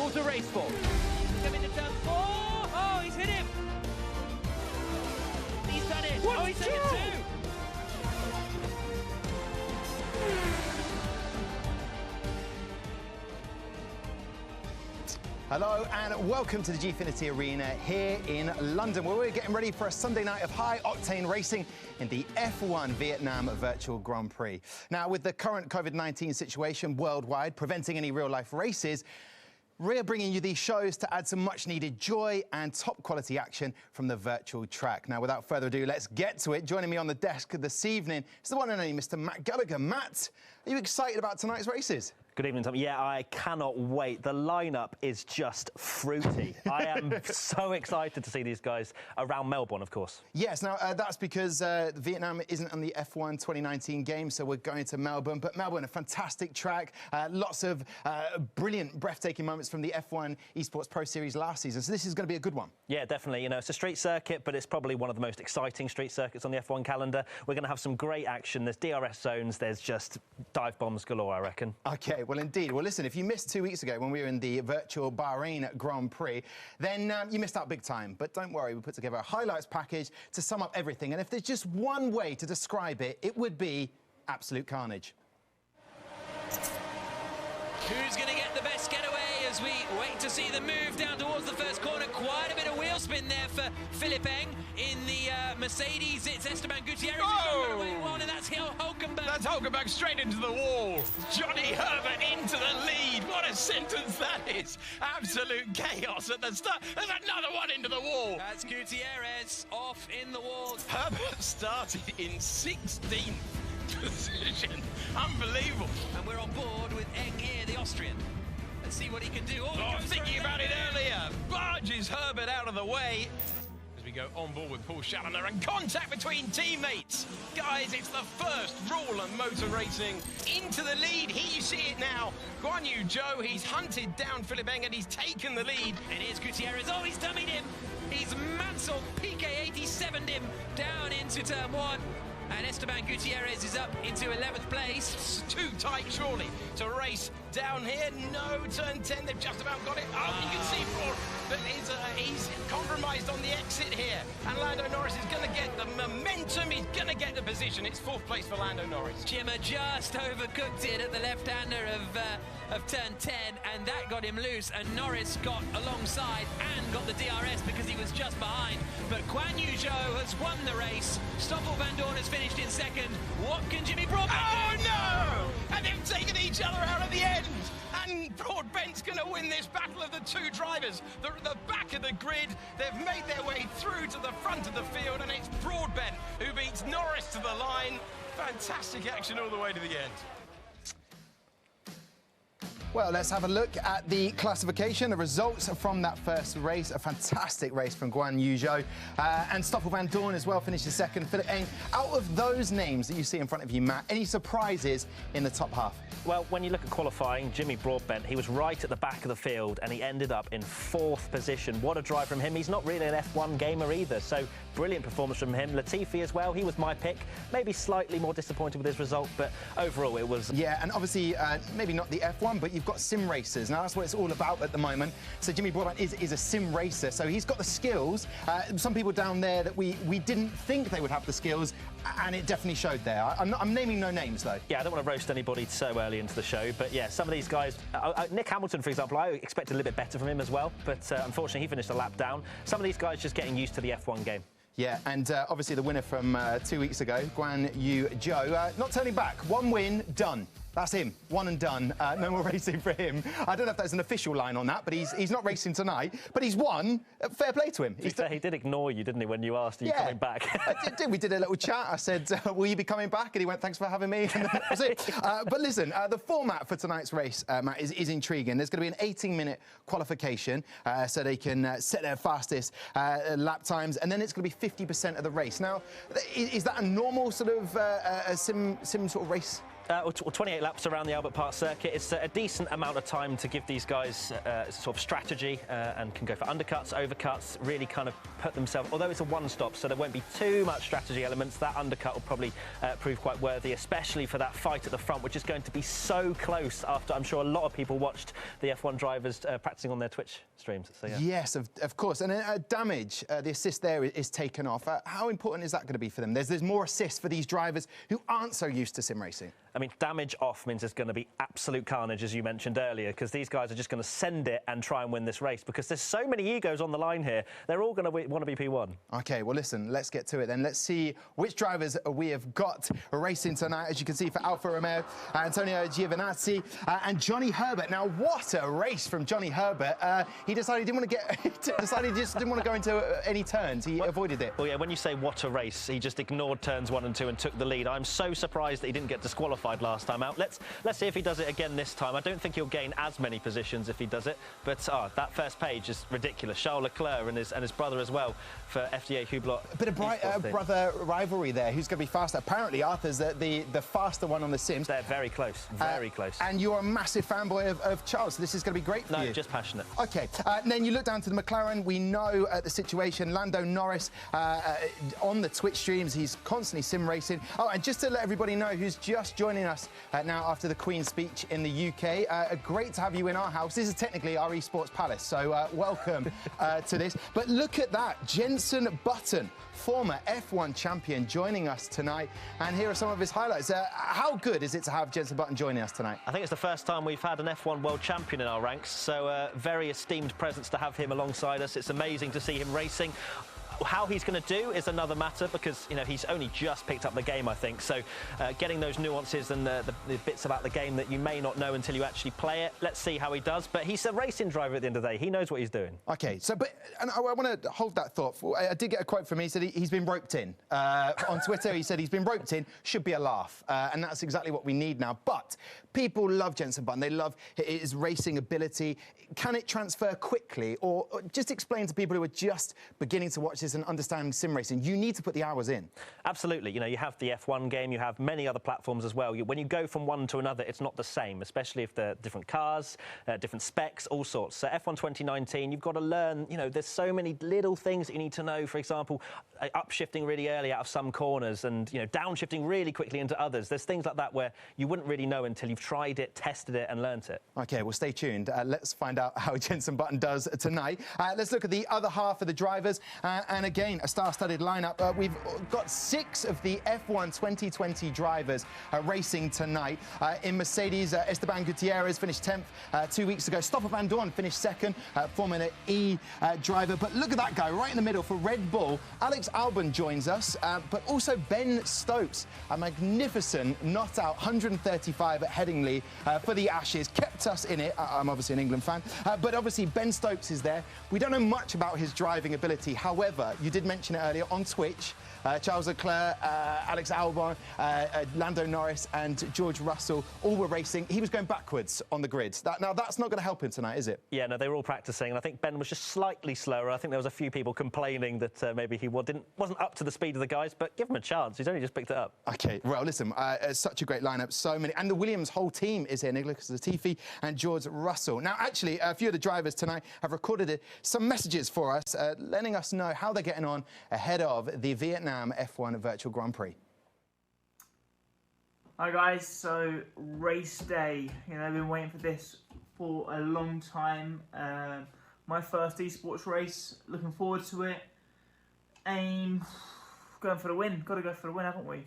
rules the race for. Coming to turn 4. Oh, he's hit him. He's done it. Oh, he's taken 2. Hello and welcome to the Giovinazzi Arena here in London, where we're getting ready for a Sunday night of high-octane racing in the F1 Vietnam Virtual Grand Prix. Now, with the current COVID-19 situation worldwide preventing any real-life races, we're bringing you these shows to add some much-needed joy and top-quality action from the virtual track. Now, without further ado, let's get to it. Joining me on the desk this evening is the one and only Mr. Matt Gallagher. Matt, are you excited about tonight's races? Good evening, Tom. Yeah, I cannot wait. The lineup is just fruity. I am so excited to see these guys around Melbourne, of course. Yes, now that's because Vietnam isn't on the F1 2019 game, so we're going to Melbourne. But Melbourne, a fantastic track, lots of brilliant, breathtaking moments from the F1 Esports Pro Series last season. So this is going to be a good one. Yeah, definitely. You know, it's a street circuit, but it's probably one of the most exciting street circuits on the F1 calendar. We're going to have some great action. There's DRS zones. There's just dive bombs galore, I reckon. OK, well, indeed. Well, listen, if you missed 2 weeks ago when we were in the virtual Bahrain Grand Prix, then you missed out big time. But don't worry, we put together a highlights package to sum up everything. And if there's just one way to describe it, it would be absolute carnage. Who's going to get the best getaway as we wait to see the move down towards the first corner? Quite a bit of wheel spin there for Philipp Eng in the Mercedes. It's Esteban Gutierrez who's got away one, and that's Hulkenberg. That's Hulkenberg straight into the wall. Johnny Herbert into the lead. What a sentence that is. Absolute chaos at the start. There's another one into the wall. That's Gutierrez off in the wall. Herbert started in 16th position. Unbelievable. And we're on board with Eng here, the Austrian. Let's see what he can do. Thinking about it earlier. Barges Herbert out of the way. As we go on board with Paul Challoner and contact between teammates. Guys, it's the first rule of motor racing. Into the lead. Here you see it now. Guan Yu Zhou, he's hunted down Philipp Eng and he's taken the lead. And here's Gutierrez. Oh, he's dummied him. He's Mansell PK87'd him down into turn 1. And Esteban Gutierrez is up into 11th place. It's too tight, surely, to race down here. No, turn 10, they've just about got it. Oh, you can see Paul, but he's compromised on the exit here. And Lando Norris is going to get the momentum. He's going to get the position. It's 4th place for Lando Norris. Jimmer just overcooked it at the left-hander of turn 10, and that got him loose. And Norris got alongside and got the DRS because he was just behind. But Guan Yu Zhou has won the race. Stoffel Van Dorn has finished in 2nd. What can Jimmy Broadbent do? Oh, no! And they've taken each other out at the end. And Broadbent's going to win this battle of the two drivers. The back of the grid, they've made their way through to the front of the field, and it's Broadbent who beats Norris to the line. Fantastic action all the way to the end. Well, let's have a look at the classification, the results from that first race. A fantastic race from Guan Yu Zhou. And Stoffel Van Dorn as well finished 2nd. Philipp Eng, out of those names that you see in front of you, Matt, any surprises in the top half? Well, when you look at qualifying, Jimmy Broadbent, he was right at the back of the field and he ended up in 4th position. What a drive from him. He's not really an F1 gamer either, so brilliant performance from him. Latifi as well, he was my pick. Maybe slightly more disappointed with his result, but overall it was... Yeah, and obviously, maybe not the F1, but you've got sim racers. Now, that's what it's all about at the moment. So Jimmy Broadbent is a sim racer, so he's got the skills. Some people down there that we didn't think they would have the skills, and it definitely showed there. I'm naming no names, though. Yeah, I don't want to roast anybody so early into the show, but yeah, some of these guys... Nick Hamilton, for example, I expected a little bit better from him as well, but unfortunately he finished a lap down. Some of these guys just getting used to the F1 game. Yeah, and obviously the winner from 2 weeks ago, Guan Yu Zhou, not turning back. One win, done. That's him, one and done. No more racing for him. I don't know if that's an official line on that, but he's not racing tonight. But he's won. Fair play to him. He did ignore you, didn't he, when you asked, are you coming back? I did. We did a little chat. I said, will you be coming back? And he went, thanks for having me. And that was it. But listen, the format for tonight's race, Matt, is intriguing. There's going to be an 18-minute qualification, so they can set their fastest lap times, and then it's going to be 50% of the race. Now, is that a normal sort of sim sort of race Or 28 laps around the Albert Park circuit. It's a decent amount of time to give these guys sort of strategy and can go for undercuts, overcuts, really kind of put themselves, although it's a one-stop, so there won't be too much strategy elements. That undercut will probably prove quite worthy, especially for that fight at the front, which is going to be so close after I'm sure a lot of people watched the F1 drivers practicing on their Twitch streams. So, yeah. Yes, of course. And damage, the assist there is taken off. How important is that going to be for them? There's more assists for these drivers who aren't so used to sim racing. I mean, damage off means there's going to be absolute carnage, as you mentioned earlier, because these guys are just going to send it and try and win this race because there's so many egos on the line here. They're all going to want to be P1. OK, well, listen, let's get to it then. Let's see which drivers we have got racing tonight. As you can see, for Alfa Romeo, Antonio Giovinazzi and Johnny Herbert. Now, what a race from Johnny Herbert. He decided he just didn't want to go into any turns. He avoided it. Well, yeah, when you say what a race, he just ignored turns 1 and 2 and took the lead. I'm so surprised that he didn't get disqualified last time out. Let's see if he does it again this time. I don't think he'll gain as many positions if he does it, but that first page is ridiculous. Charles Leclerc and his brother as well for FDA Hublot. A bit of brother rivalry there. Who's going to be faster? Apparently, Arthur's the faster one on the sims. They're very close, very close. And you're a massive fanboy of Charles, so this is going to be great for you. No, just passionate. OK, then you look down to the McLaren. We know the situation. Lando Norris on the Twitch streams. He's constantly sim racing. Oh, and just to let everybody know who's just joining us now after the Queen's speech in the UK. Great to have you in our house. This is technically our esports palace, so welcome to this. But look at that, Jenson Button, former F1 champion, joining us tonight. And here are some of his highlights. How good is it to have Jenson Button joining us tonight? I think it's the first time we've had an F1 world champion in our ranks, so very esteemed presence to have him alongside us. It's amazing to see him racing. How he's going to do is another matter because, you know, he's only just picked up the game, I think. So getting those nuances and the bits about the game that you may not know until you actually play it, let's see how he does. But he's a racing driver at the end of the day. He knows what he's doing. OK, so and I want to hold that thought. I did get a quote from him. He said he's been roped in. On Twitter, he said he's been roped in. Should be a laugh. And that's exactly what we need now. But people love Jenson Button. They love his racing ability. Can it transfer quickly? Or just explain to people who are just beginning to watch this and understand sim racing, you need to put the hours in. Absolutely. You know, you have the F1 game, you have many other platforms as well. When you go from one to another, it's not the same, especially if they're different cars, different specs, all sorts. So F1 2019, you've got to learn, you know, there's so many little things that you need to know. For example, upshifting really early out of some corners and, you know, downshifting really quickly into others. There's things like that where you wouldn't really know until you've tried it, tested it and learnt it. OK, well, stay tuned. Let's find out how Jenson Button does tonight. Let's look at the other half of the drivers. And again, a star-studded lineup. We've got 6 of the F1 2020 drivers racing tonight. In Mercedes, Esteban Gutierrez finished 10th 2 weeks ago. Stoffel Van Dorn finished 2nd, Formula E driver. But look at that guy right in the middle for Red Bull. Alex Albon joins us, but also Ben Stokes, a magnificent not-out 135 at Headingley for the Ashes. Kept us in it. I'm obviously an England fan. But obviously Ben Stokes is there. We don't know much about his driving ability. However, you did mention it earlier on Twitch. Charles Leclerc, Alex Albon, Lando Norris and George Russell all were racing. He was going backwards on the grid. Now, that's not going to help him tonight, is it? Yeah, no, they were all practising, and I think Ben was just slightly slower. I think there was a few people complaining that maybe he wasn't up to the speed of the guys, but give him a chance. He's only just picked it up. OK, well, listen, such a great lineup, so many. And the Williams whole team is here, Nicholas Latifi and George Russell. Now, actually, a few of the drivers tonight have recorded some messages for us, letting us know how they're getting on ahead of the Vietnam F1 Virtual Grand Prix. Hi guys, so race day. You know, I've been waiting for this for a long time. My first esports race, looking forward to it. Aim, going for the win. Got to go for the win, haven't we?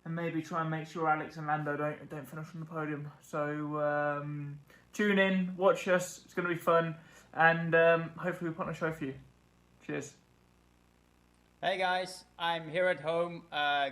And maybe try and make sure Alex and Lando don't finish on the podium. So tune in, watch us. It's going to be fun, and hopefully we put on a show for you. Cheers. Hey guys, I'm here at home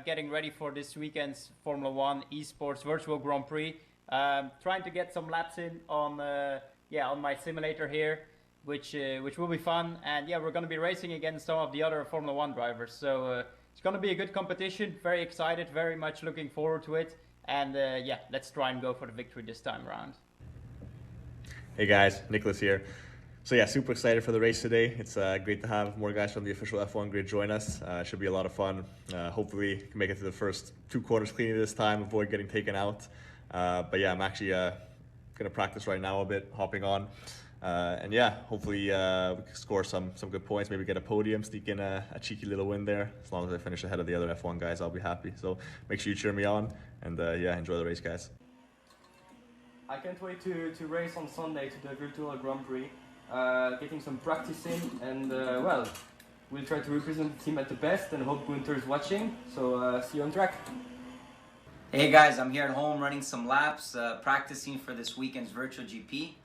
getting ready for this weekend's Formula 1 Esports Virtual Grand Prix. Trying to get some laps in on my simulator here, which will be fun. And yeah, we're going to be racing against some of the other Formula 1 drivers. So it's going to be a good competition. Very excited, very much looking forward to it. And yeah, let's try and go for the victory this time around. Hey guys, Nicholas here. So yeah, super excited for the race today. It's great to have more guys from the official F1 grid join us. It should be a lot of fun. Hopefully can make it to the first 2 corners cleanly this time, avoid getting taken out. But yeah, I'm actually gonna practice right now a bit, hopping on. And yeah, hopefully we can score some good points, maybe get a podium, sneak in a cheeky little win there. As long as I finish ahead of the other F1 guys, I'll be happy. So make sure you cheer me on, and yeah, enjoy the race, guys. I can't wait to race on Sunday to the Virtual Grand Prix. Getting some practice in, and well, we'll try to represent the team at the best, and hope Gunther is watching. So see you on track. Hey guys, I'm here at home running some laps, practicing for this weekend's Virtual GP.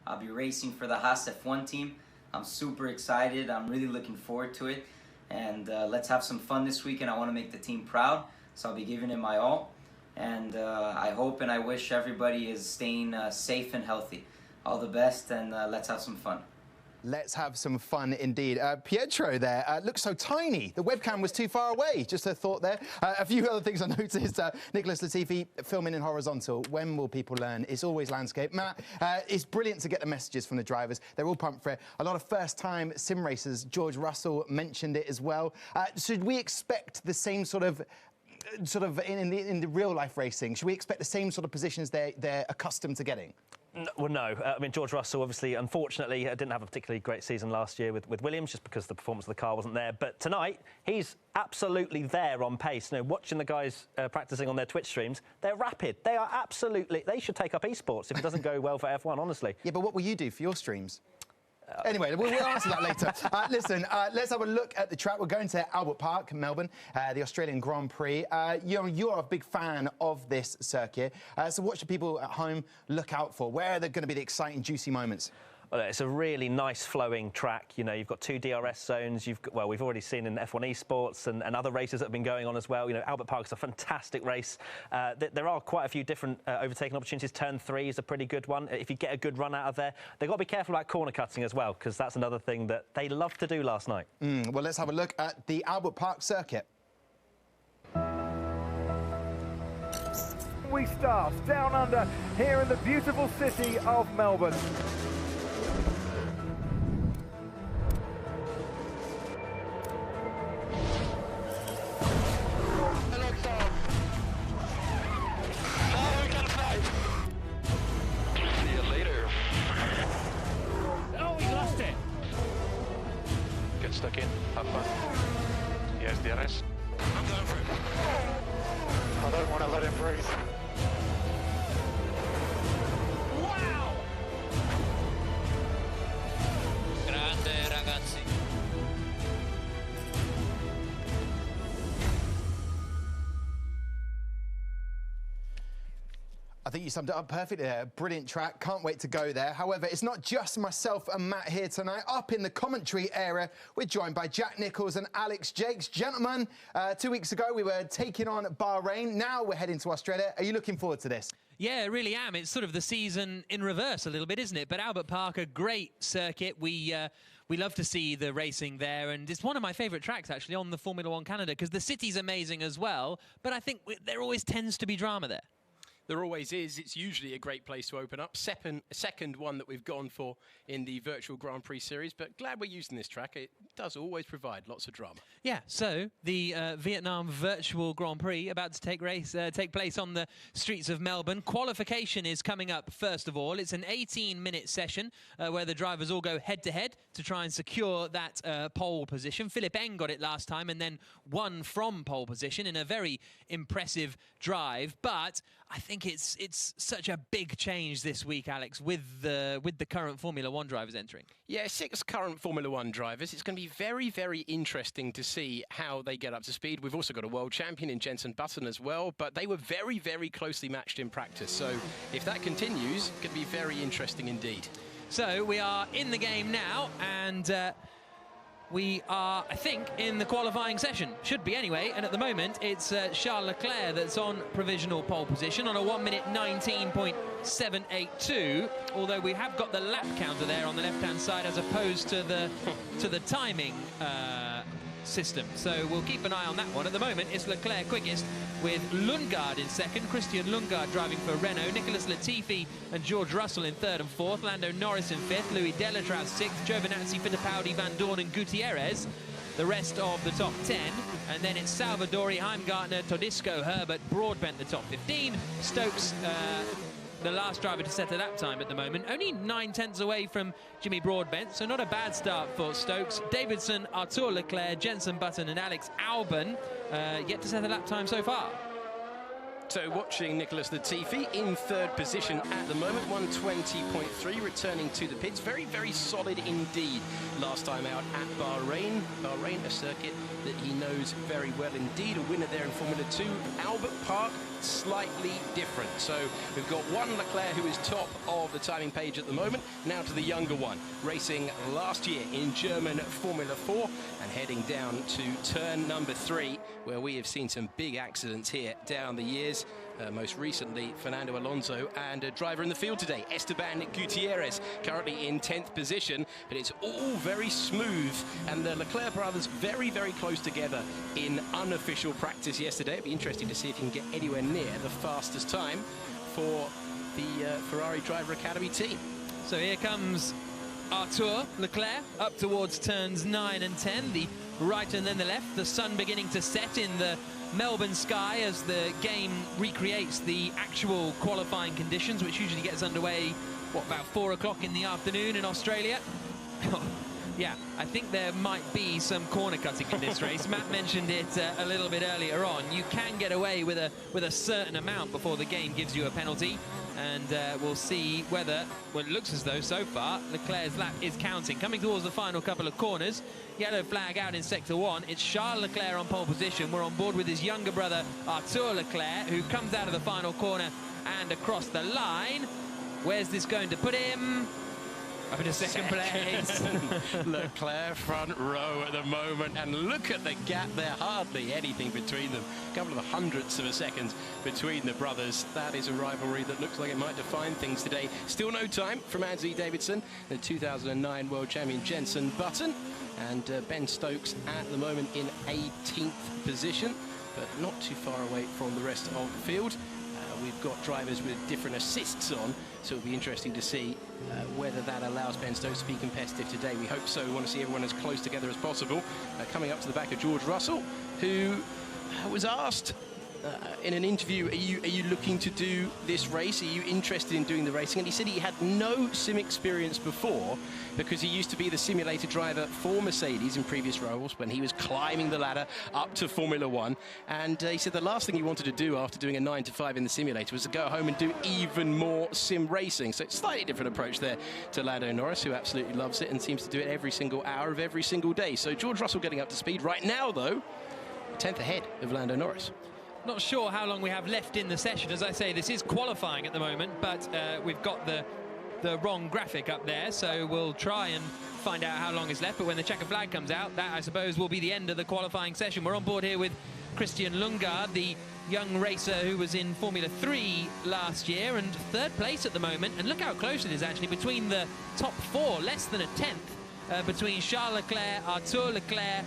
I'll be racing for the Haas F1 team. I'm super excited. I'm really looking forward to it. And let's have some fun this weekend. I want to make the team proud, so I'll be giving it my all. And I hope and I wish everybody is staying safe and healthy. All the best, and let's have some fun. Let's have some fun indeed. Pietro there looks so tiny. The webcam was too far away. Just a thought there. A few other things I noticed. Nicholas Latifi filming in horizontal. When will people learn? It's always landscape. Matt, it's brilliant to get the messages from the drivers. They're all pumped for it. A lot of first-time sim racers. George Russell mentioned it as well. Should we expect the same sort of in the real life racing? Should we expect the same sort of positions they're accustomed to getting? Well, no. I mean, George Russell, obviously, unfortunately, didn't have a particularly great season last year with Williams, just because the performance of the car wasn't there. But tonight, he's absolutely there on pace. You know, watching the guys practicing on their Twitch streams, they're rapid. They are absolutely... They should take up esports if it doesn't go well for F1, honestly. Yeah, but what will you do for your streams? Anyway, we'll answer that later. Listen, let's have a look at the track. We're going to Albert Park, Melbourne, the Australian Grand Prix. You're a big fan of this circuit. So what should people at home look out for? Where are going to be the exciting, juicy moments? Well, it's a really nice flowing track. You know, you've got 2 DRS zones. Well, we've already seen in F1 esports and other races that have been going on as well. You know, Albert Park's a fantastic race. There are quite a few different overtaking opportunities. Turn 3 is a pretty good one. If you get a good run out of there, they've got to be careful about corner cutting as well, because that's another thing that they loved to do last night. Well, let's have a look at the Albert Park circuit. We start down under here in the beautiful city of Melbourne. Stuck in, have fun. Yes, DRS. I'm going for it. I don't want to let him breathe. Wow! Grande ragazzi. I think you summed it up perfectly there. Brilliant track. Can't wait to go there. However, it's not just myself and Matt here tonight. Up in the commentary area, we're joined by Jack Nicholls and Alex Jakes. Gentlemen, 2 weeks ago, we were taking on Bahrain. Now we're heading to Australia. Are you looking forward to this? Yeah, I really am. It's sort of the season in reverse a little bit, isn't it? But Albert Park, a great circuit. We love to see the racing there, and it's one of my favourite tracks, actually, on the Formula One Canada, because the city's amazing as well, but I think there always tends to be drama there. There always is. It's usually a great place to open up. Second one that we've gone for in the Virtual Grand Prix series, but glad we're using this track. It does always provide lots of drama. Yeah, so the Vietnam Virtual Grand Prix about to take place on the streets of Melbourne. Qualification is coming up first of all. It's an 18-minute session where the drivers all go head-to-head to try and secure that pole position. Philip Eng got it last time and then won from pole position in a very impressive drive, but I think it's such a big change this week, Alex, with the current Formula One drivers entering. Yeah, 6 current Formula One drivers. It's going to be very, very interesting to see how they get up to speed. We've also got a world champion in Jenson Button as well, but they were very, very closely matched in practice. So if that continues, it could be very interesting indeed. So we are in the game now, and we are, I think, in the qualifying session. Should be anyway, and at the moment it's Charles Leclerc that's on provisional pole position on a 1:19.782, although we have got the lap counter there on the left-hand side as opposed to the timing system. So we'll keep an eye on that one. At the moment, it's Leclerc quickest with Lundgaard in second, Christian Lundgaard driving for Renault, Nicholas Latifi and George Russell in third and fourth, Lando Norris in fifth, Louis Delatraz sixth, Giovinazzi, Fittipaldi, Van Dorn and Gutierrez the rest of the top 10, and then it's Salvadori, Heimgartner, Todisco, Herbert, Broadbent the top 15, Stokes the last driver to set a lap time at the moment, only 9/10 away from Jimmy Broadbent, so not a bad start for Stokes. Davidson, Artur Leclerc, Jenson Button and Alex Albon yet to set a lap time so far. So watching Nicholas Latifi in third position at the moment, 120.3, returning to the pits. Very, very solid indeed last time out at Bahrain. Bahrain, a circuit that he knows very well indeed. A winner there in Formula 2. Albert Park, slightly different. So we've got one Leclerc who is top of the timing page at the moment. Now to the younger one, racing last year in German Formula 4 and heading down to turn number 3, where we have seen some big accidents here down the years. Most recently, Fernando Alonso, and a driver in the field today, Esteban Gutierrez, currently in 10th position, but it's all very smooth, and the Leclerc brothers very, very close together in unofficial practice yesterday. It'll be interesting to see if you can get anywhere near the fastest time for the Ferrari Driver Academy team. So here comes Artur Leclerc up towards turns 9 and 10, the right and then the left, the sun beginning to set in the Melbourne sky as the game recreates the actual qualifying conditions, which usually gets underway, what, about 4 o'clock in the afternoon in Australia. Yeah, I think there might be some corner cutting in this race. Matt mentioned it a little bit earlier on. You can get away with a certain amount before the game gives you a penalty, and we'll see whether, well, it looks as though so far Leclerc's lap is counting. Coming towards the final couple of corners, yellow flag out in sector 1. It's Charles Leclerc on pole position. We're on board with his younger brother Artur Leclerc, who comes out of the final corner and across the line. Where's this going to put him? Up in second place. Leclerc front row at the moment, and look at the gap there, hardly anything between them. A couple of hundredths of a second between the brothers. That is a rivalry that looks like it might define things today. Still no time from Anthony Davidson, the 2009 world champion Jenson Button, and Ben Stokes at the moment in 18th position, but not too far away from the rest of the field. We've got drivers with different assists on, so it'll be interesting to see whether that allows Ben Stokes to be competitive today. We hope so. We want to see everyone as close together as possible. Coming up to the back of George Russell, who was asked in an interview, are you looking to do this race? Are you interested in doing the racing? And he said he had no sim experience before because he used to be the simulator driver for Mercedes in previous roles when he was climbing the ladder up to Formula 1. And he said the last thing he wanted to do after doing a 9 to 5 in the simulator was to go home and do even more sim racing. So it's a slightly different approach there to Lando Norris, who absolutely loves it and seems to do it every single hour of every single day. So George Russell getting up to speed right now, though, 10th ahead of Lando Norris. Not sure how long we have left in the session. As I say, this is qualifying at the moment, but we've got the wrong graphic up there, so we'll try and find out how long is left. But when the checker flag comes out, that, I suppose, will be the end of the qualifying session. We're on board here with Christian Lundgaard, the young racer who was in Formula 3 last year and third place at the moment. And look how close it is, actually, between the top 4, less than a tenth, between Charles Leclerc, Artur Leclerc,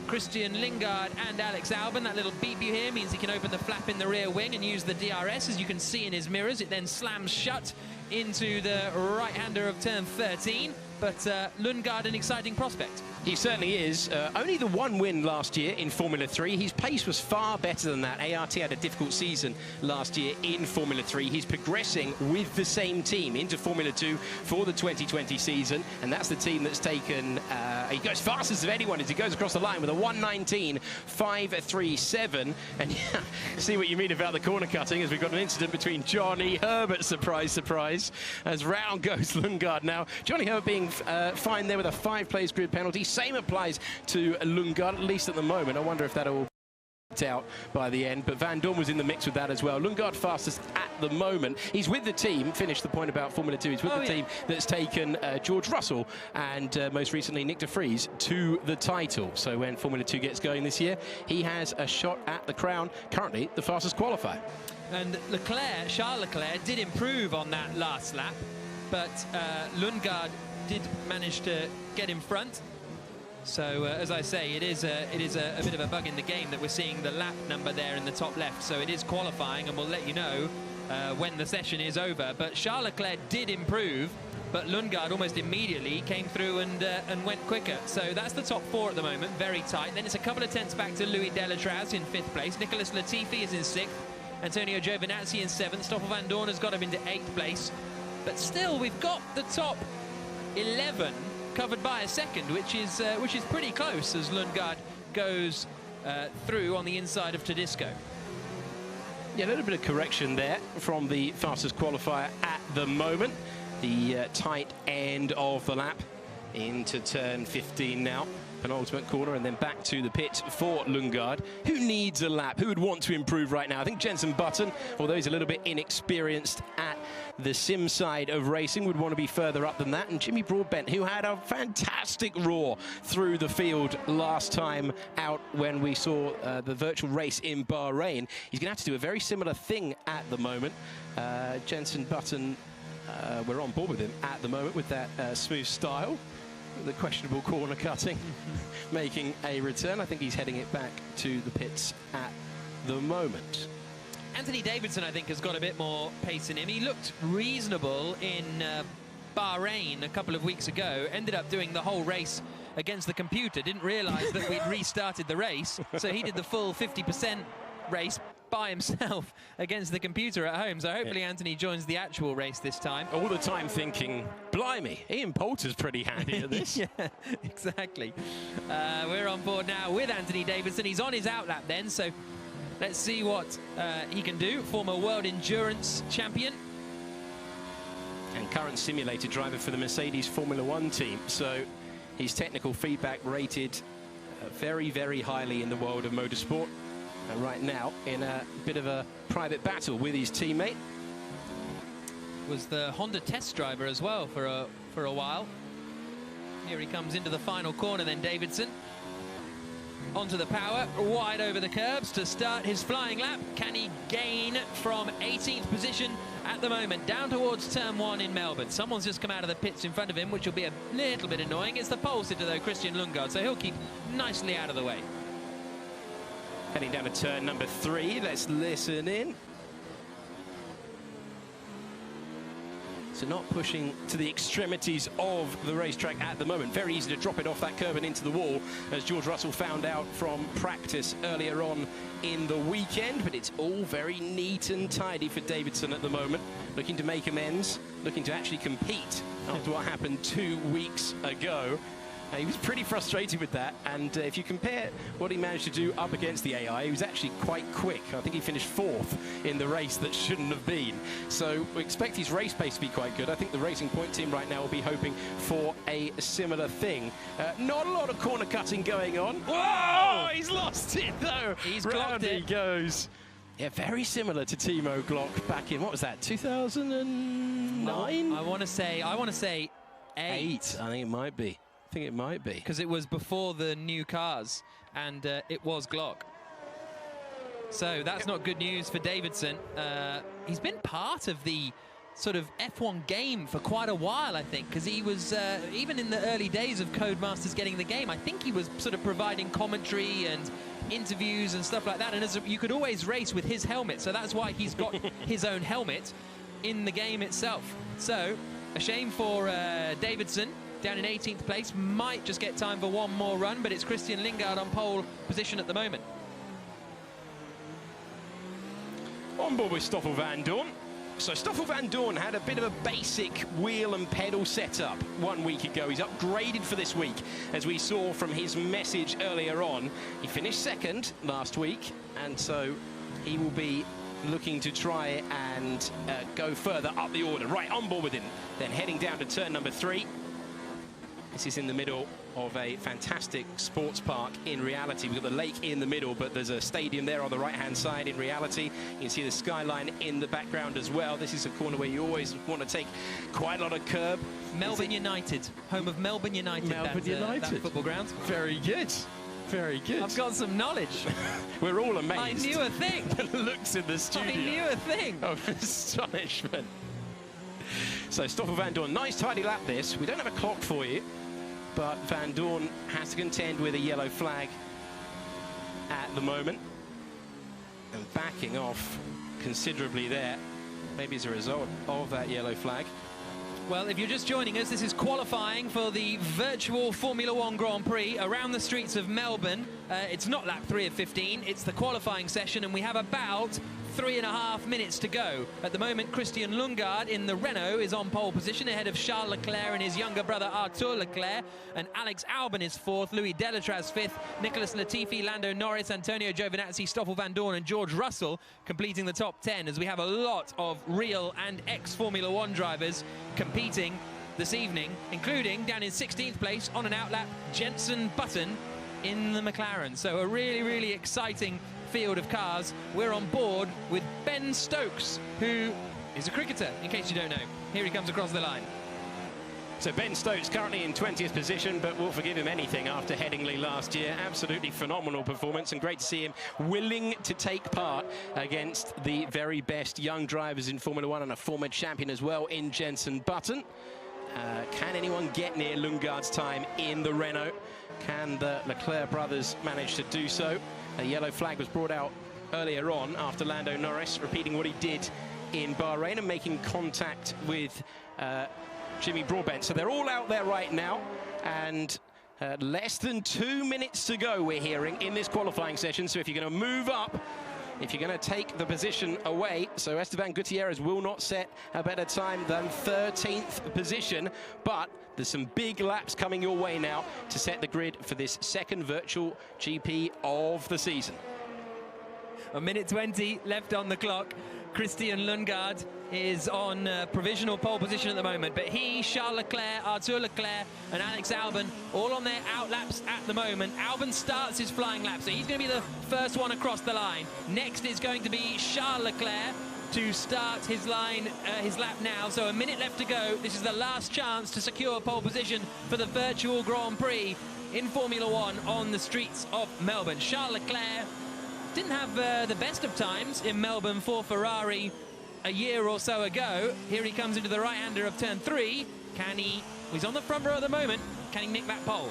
Christian Lundgaard and Alex Albon. That little beep you hear means he can open the flap in the rear wing and use the DRS. As you can see in his mirrors, it then slams shut into the right-hander of turn 13. But Lundgaard, an exciting prospect. He certainly is. Only the one win last year in Formula 3. His pace was far better than that. ART had a difficult season last year in Formula 3. He's progressing with the same team into Formula 2 for the 2020 season, and that's the team that's taken... he goes fastest of anyone as he goes across the line with a 1:19.537. And yeah, see what you mean about the corner cutting, as we've got an incident between Johnny Herbert, surprise, surprise, as round goes Lundgaard now. Johnny Herbert being fined there with a 5 place grid penalty. Same applies to Lundgaard, at least at the moment. I wonder if that'll out by the end, but Van Dorn was in the mix with that as well. Lundgaard fastest at the moment. He's with the team, finished the point about Formula 2, he's with the team that's taken George Russell and most recently Nick de Vries to the title. So when Formula 2 gets going this year, he has a shot at the crown, currently the fastest qualifier. And Leclerc, Charles Leclerc, did improve on that last lap, but Lundgaard did manage to get in front. So as I say, it is a bit of a bug in the game that we're seeing the lap number there in the top left. So it is qualifying, and we'll let you know when the session is over. But Charles Leclerc did improve, but Lundgaard almost immediately came through and went quicker. So that's the top 4 at the moment, very tight. Then it's a couple of tenths back to Louis Delatraz in 5th place. Nicholas Latifi is in 6th. Antonio Giovinazzi in 7th. Stoffel van Dorn has got him into 8th place. But still, we've got the top 11 covered by a second, which is pretty close as Lundgaard goes through on the inside of Tedesco. Yeah, a little bit of correction there from the fastest qualifier at the moment. The tight end of the lap into turn 15 now. Penultimate corner, and then back to the pit for Lundgaard. Who needs a lap? Who would want to improve right now? I think Jenson Button, although he's a little bit inexperienced at the sim side of racing, would want to be further up than that. And Jimmy Broadbent, who had a fantastic roar through the field last time out when we saw the virtual race in Bahrain. He's going to have to do a very similar thing at the moment. Jenson Button, we're on board with him at the moment with that smooth style. The questionable corner cutting making a return. I think he's heading it back to the pits at the moment. Anthony Davidson, I think, has got a bit more pace in him. He looked reasonable in Bahrain a couple of weeks ago. Ended up doing the whole race against the computer. Didn't realise that we'd restarted the race. So he did the full 50% race by himself against the computer at home. So hopefully Anthony joins the actual race this time. All the time thinking, blimey, Ian Poulter's pretty handy at this. Yeah, exactly. We're on board now with Anthony Davidson. He's on his outlap then, so let's see what he can do. Former world endurance champion. And current simulated driver for the Mercedes Formula One team. So his technical feedback rated very, very highly in the world of motorsport. Right now in a bit of a private battle with his teammate. Was the Honda test driver as well for a while. Here he comes into the final corner then, Davidson. Onto the power, wide over the curbs to start his flying lap. Can he gain from 18th position at the moment, down towards turn 1 in Melbourne? Someone's just come out of the pits in front of him, which will be a little bit annoying. It's the pole sitter though, Christian Lundgaard, so he'll keep nicely out of the way. Heading down to turn number 3, let's listen in. So not pushing to the extremities of the racetrack at the moment. Very easy to drop it off that curb and into the wall, as George Russell found out from practice earlier on in the weekend. But it's all very neat and tidy for Davidson at the moment. Looking to make amends, looking to actually compete after what happened 2 weeks ago. He was pretty frustrated with that, and if you compare what he managed to do up against the AI, he was actually quite quick. I think he finished 4th in the race that shouldn't have been. So we expect his race pace to be quite good. I think the Racing Point team right now will be hoping for a similar thing. Not a lot of corner cutting going on. Whoa! He's lost it, though. He's clocked it. He goes. Yeah, very similar to Timo Glock back in, what was that, 2009? I want to say 8. I think it might be. Because it was before the new cars, and it was Glock. So that's not good news for Davidson. He's been part of the sort of F1 game for quite a while, I think, because he was, even in the early days of Codemasters getting the game, I think he was sort of providing commentary and interviews and stuff like that, and you could always race with his helmet, so that's why he's got his own helmet in the game itself. So, a shame for Davidson. Down in 18th place, might just get time for one more run, but it's Christian Lundgaard on pole position at the moment. On board with Stoffel van Dorn. So Stoffel van Dorn had a bit of a basic wheel and pedal setup 1 week ago. He's upgraded for this week, as we saw from his message earlier on. He finished 2nd last week, and so he will be looking to try and go further up the order. Right, on board with him. Then heading down to turn number 3. This is in the middle of a fantastic sports park in reality. We've got the lake in the middle, but there's a stadium there on the right-hand side in reality. You can see the skyline in the background as well. This is a corner where you always want to take quite a lot of curb. Melbourne United, home of Melbourne United. Melbourne United. That football ground. Very good. Very good. I've got some knowledge. We're all amazed. I knew a thing. The looks in the studio. I knew a thing. Of astonishment. So Stoffel van Dorn, nice tidy lap this. We don't have a clock for you, but Van Dorn has to contend with a yellow flag at the moment. And backing off considerably there, maybe as a result of that yellow flag. Well, if you're just joining us, this is qualifying for the virtual Formula One Grand Prix around the streets of Melbourne. It's not lap 3 of 15, it's the qualifying session, and we have about 3.5 minutes to go. At the moment, Christian Lundgaard in the Renault is on pole position ahead of Charles Leclerc and his younger brother Arthur Leclerc, and Alex Albon is 4th, Louis Delatraz 5th, Nicholas Latifi, Lando Norris, Antonio Giovinazzi, Stoffel Van Dorn and George Russell completing the top 10, as we have a lot of real and ex-Formula One drivers competing this evening, including down in 16th place on an outlap, Jenson Button in the McLaren. So a really, really exciting field of cars. We're on board with Ben Stokes, who is a cricketer, in case you don't know. Here he comes across the line. So Ben Stokes currently in 20th position, but we'll forgive him anything after Headingley last year. Absolutely phenomenal performance, and great to see him willing to take part against the very best young drivers in Formula One, and a former champion as well in Jenson Button. Can anyone get near Lundgaard's time in the Renault? Can the Leclerc brothers manage to do so? A yellow flag was brought out earlier on after Lando Norris repeating what he did in Bahrain and making contact with Jimmy Broadbent. So they're all out there right now, and less than 2 minutes to go, we're hearing, in this qualifying session. So if you're going to move up, if you're going to take the position away, so Esteban Gutierrez will not set a better time than 13th position, but there's some big laps coming your way now to set the grid for this second virtual GP of the season. A minute 20 left on the clock. Christian Lundgaard is on provisional pole position at the moment, but he, Charles Leclerc, Arthur Leclerc and Alex Albon all on their outlaps at the moment. Albon starts his flying lap, so he's going to be the first one across the line. Next is going to be Charles Leclerc to start his lap now. So a minute left to go. This is the last chance to secure pole position for the virtual Grand Prix in Formula One on the streets of Melbourne. Charles Leclerc didn't have the best of times in Melbourne for Ferrari a year or so ago. Here he comes into the right-hander of turn 3. Can he? He's on the front row at the moment. Can he nick that pole?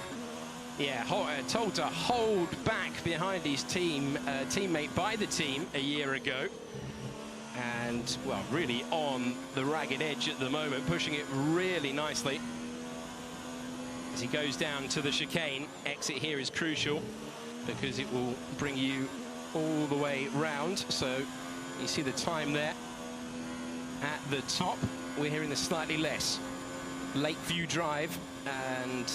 Yeah, told to hold back behind his teammate by the team a year ago. And, well, really on the ragged edge at the moment, pushing it really nicely. As he goes down to the chicane, exit here is crucial because it will bring you all the way round. So you see the time there at the top. We're hearing the slightly less Lakeview Drive, and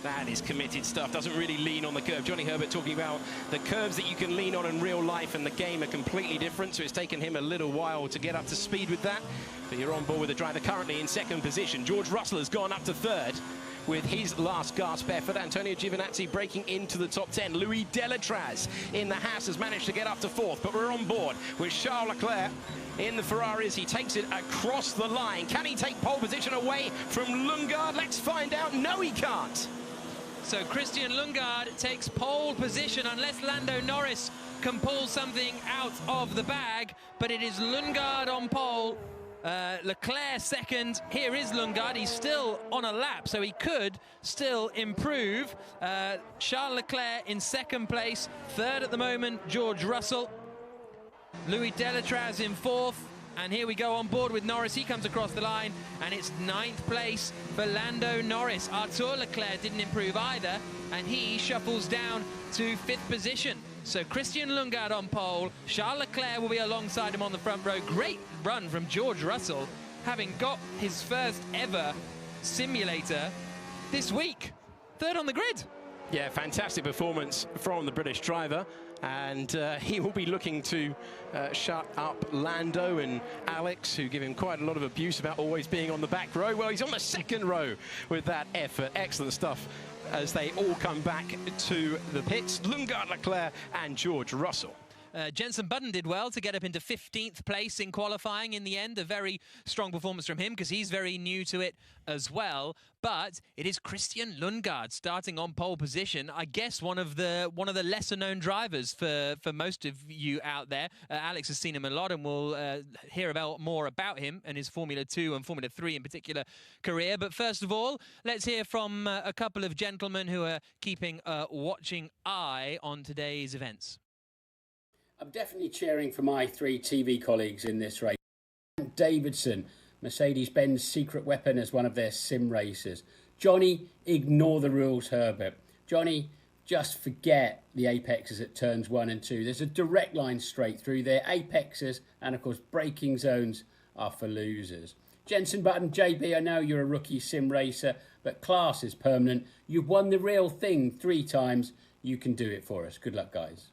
that is committed stuff. Doesn't really lean on the curve. Johnny Herbert talking about the curves that you can lean on in real life and the game are completely different, so it's taken him a little while to get up to speed with that. But you're on board with the driver currently in 2nd position. George Russell has gone up to 3rd with his last gasp effort. Antonio Giovinazzi breaking into the top 10. Louis Delatraz in the Haas has managed to get up to 4th, but we're on board with Charles Leclerc in the Ferrari as he takes it across the line. Can he take pole position away from Lundgaard? Let's find out. No, he can't. So Christian Lundgaard takes pole position unless Lando Norris can pull something out of the bag, but it is Lundgaard on pole. Leclerc 2nd. Here is Lundgaard. He's still on a lap, so he could still improve. Charles Leclerc in 2nd place. 3rd at the moment, George Russell. Louis Delatraz in 4th. And here we go on board with Norris. He comes across the line, and it's 9th place for Lando Norris. Arthur Leclerc didn't improve either, and he shuffles down to 5th position. So Christian Lundgaard on pole. Charles Leclerc will be alongside him on the front row. Great run from George Russell, having got his first ever simulator this week. 3rd on the grid. Yeah, fantastic performance from the British driver. And he will be looking to shut up Lando and Alex, who give him quite a lot of abuse about always being on the back row. Well, he's on the 2nd row with that effort. Excellent stuff as they all come back to the pits. Lundgaard, Leclerc and George Russell. Jenson Button did well to get up into 15th place in qualifying in the end. A very strong performance from him because he's very new to it as well. But it is Christian Lundgaard starting on pole position. I guess one of the lesser-known drivers for most of you out there. Alex has seen him a lot, and we'll hear more about him and his Formula 2 and Formula 3 in particular career. But first of all, let's hear from a couple of gentlemen who are keeping a watching eye on today's events. I'm definitely cheering for my 3 TV colleagues in this race. Davidson, Mercedes-Benz secret weapon as one of their sim racers. Johnny, ignore the rules, Herbert. Johnny, just forget the apexes at turns 1 and 2. There's a direct line straight through there. Apexes and, of course, braking zones are for losers. Jenson Button, JB, I know you're a rookie sim racer, but class is permanent. You've won the real thing 3 times. You can do it for us. Good luck, guys.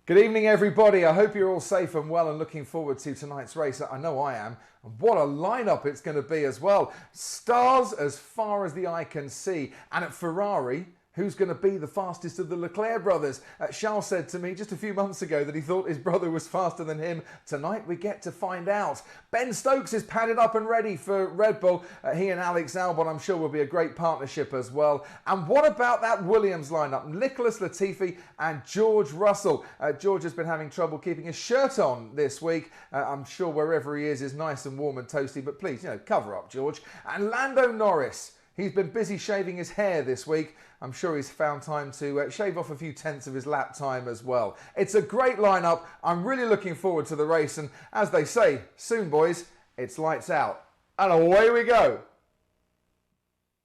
Good evening, everybody. I hope you're all safe and well and looking forward to tonight's race. I know I am. And what a lineup it's going to be as well. Stars as far as the eye can see. And at Ferrari, who's going to be the fastest of the Leclerc brothers? Charles said to me just a few months ago that he thought his brother was faster than him. Tonight we get to find out. Ben Stokes is padded up and ready for Red Bull. He and Alex Albon, I'm sure, will be a great partnership as well. And what about that Williams lineup? Nicholas Latifi and George Russell. George has been having trouble keeping his shirt on this week. I'm sure wherever he is nice and warm and toasty, but please, cover up, George. And Lando Norris. He's been busy shaving his hair this week. I'm sure he's found time to shave off a few tenths of his lap time as well. It's a great lineup. I'm really looking forward to the race. And as they say, soon, boys, it's lights out. And away we go.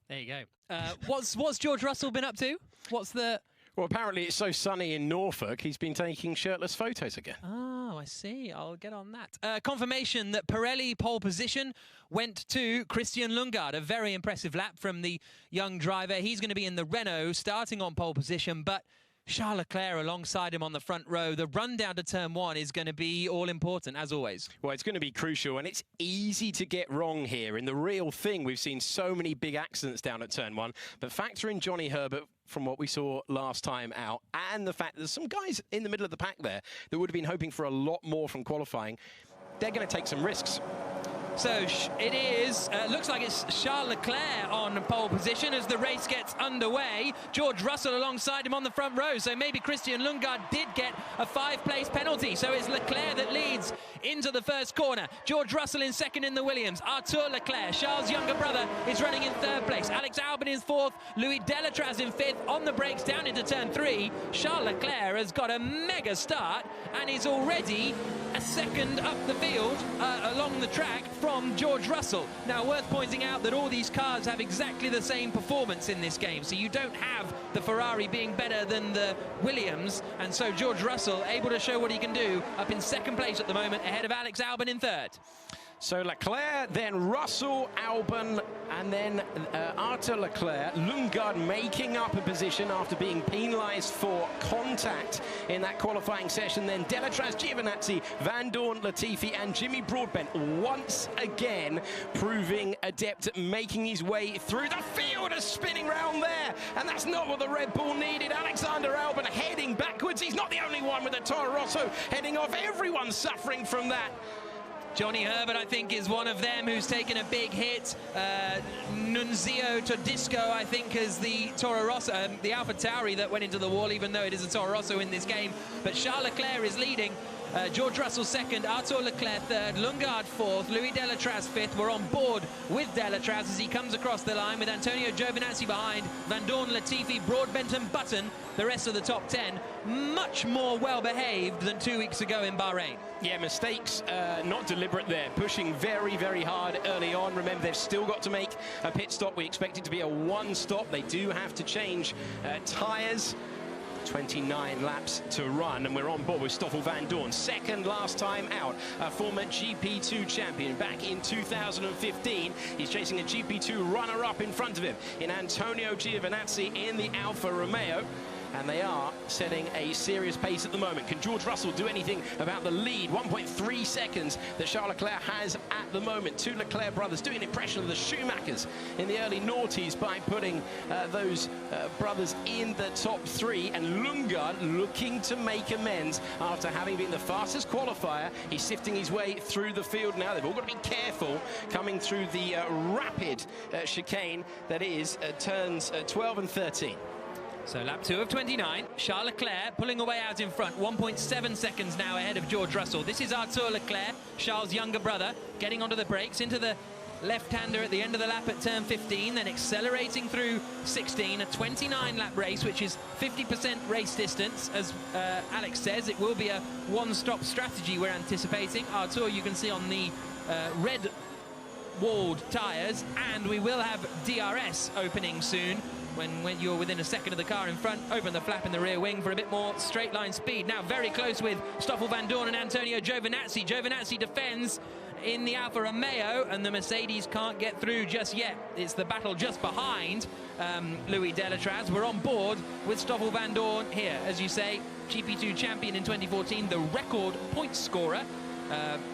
There you go. What's George Russell been up to? Well, apparently it's so sunny in Norfolk, he's been taking shirtless photos again. Oh, I see. I'll get on that. Confirmation that Pirelli pole position went to Christian Lundgaard. A very impressive lap from the young driver. He's going to be in the Renault starting on pole position, but Charles Leclerc alongside him on the front row. The run down to turn 1 is going to be all important, as always. Well, it's going to be crucial, and it's easy to get wrong here. In the real thing, we've seen so many big accidents down at turn 1, but factor in Johnny Herbert from what we saw last time out, and the fact that there's some guys in the middle of the pack there that would have been hoping for a lot more from qualifying. They're going to take some risks. So it is, looks like it's Charles Leclerc on pole position as the race gets underway. George Russell alongside him on the front row. So maybe Christian Lundgaard did get a 5-place penalty. So it's Leclerc that leads into the first corner. George Russell in second in the Williams. Arthur Leclerc, Charles' younger brother, is running in 3rd place. Alex Albon is 4th. Louis Delatraz in 5th. On the brakes down into turn 3. Charles Leclerc has got a mega start and is already a second up the field along the track from George Russell. Now, worth pointing out that all these cars have exactly the same performance in this game, so you don't have the Ferrari being better than the Williams, and so George Russell able to show what he can do up in 2nd place at the moment, ahead of Alex Albon in 3rd. So Leclerc, then Russell, Albon, and then Arthur Leclerc. Lundgaard making up a position after being penalised for contact in that qualifying session. Then Delatraz, Giovinazzi, Van Dorn, Latifi, and Jimmy Broadbent once again proving adept at making his way through the field, spinning round there. And that's not what the Red Bull needed. Alexander Albon heading backwards. He's not the only one with a Toro Rosso heading off. Everyone's suffering from that. Johnny Herbert, I think, is one of them who's taken a big hit. Nunzio Todisco, I think, is the Toro Rosso, the Alpha Tauri that went into the wall, even though it is a Toro Rosso in this game. But Charles Leclerc is leading. George Russell 2nd, Arthur Leclerc 3rd, Lundgaard 4th, Louis Delatraz 5th. We're on board with Delatraz as he comes across the line with Antonio Giovinazzi behind, Van Dorn, Latifi, Broadbent and Button. The rest of the top 10 much more well-behaved than 2 weeks ago in Bahrain. Yeah, mistakes not deliberate there. Pushing very, very hard early on. Remember, they've still got to make a pit stop. We expect it to be a 1-stop. They do have to change tyres. 29 laps to run, and we're on board with Stoffel Van Dorn, 2nd last time out, a former GP2 champion back in 2015. He's chasing a GP2 runner-up in front of him in Antonio Giovinazzi in the Alfa Romeo. and they are setting a serious pace at the moment. Can George Russell do anything about the lead? 1.3 seconds that Charles Leclerc has at the moment. Two Leclerc brothers doing an impression of the Schumachers in the early noughties by putting those brothers in the top 3, and Lundgaard looking to make amends after having been the fastest qualifier. He's sifting his way through the field now. They've all got to be careful coming through the rapid chicane that is turns 12 and 13. So lap 2 of 29, Charles Leclerc pulling away out in front, 1.7 seconds now ahead of George Russell. This is Arthur Leclerc, Charles' younger brother, getting onto the brakes into the left-hander at the end of the lap at turn 15, then accelerating through 16, a 29-lap race, which is 50% race distance. As Alex says, it will be a one-stop strategy we're anticipating. Arthur, you can see on the red walled tyres, and we will have DRS opening soon. When you're within a second of the car in front, open the flap in the rear wing for a bit more straight line speed. Now very close with Stoffel Vandoorne and Antonio Giovinazzi. Giovinazzi defends in the Alfa Romeo, and the Mercedes can't get through just yet. It's the battle just behind Louis Delatraz. We're on board with Stoffel Vandoorne here, as you say, GP2 champion in 2014, the record point scorer,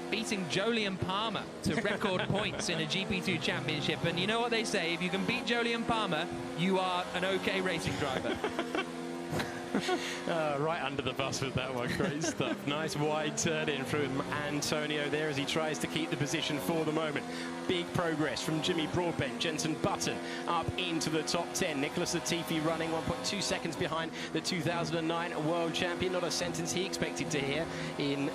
beating Jolyon Palmer to record points in a GP2 championship. And you know what they say, if you can beat Jolyon Palmer, you are an okay racing driver. Right under the bus with that one. Great stuff. Nice wide turn in from Antonio there as he tries to keep the position for the moment. Big progress from Jimmy Broadbent. Jenson Button up into the top 10. Nicholas Latifi running 1.2 seconds behind the 2009 world champion. Not a sentence he expected to hear in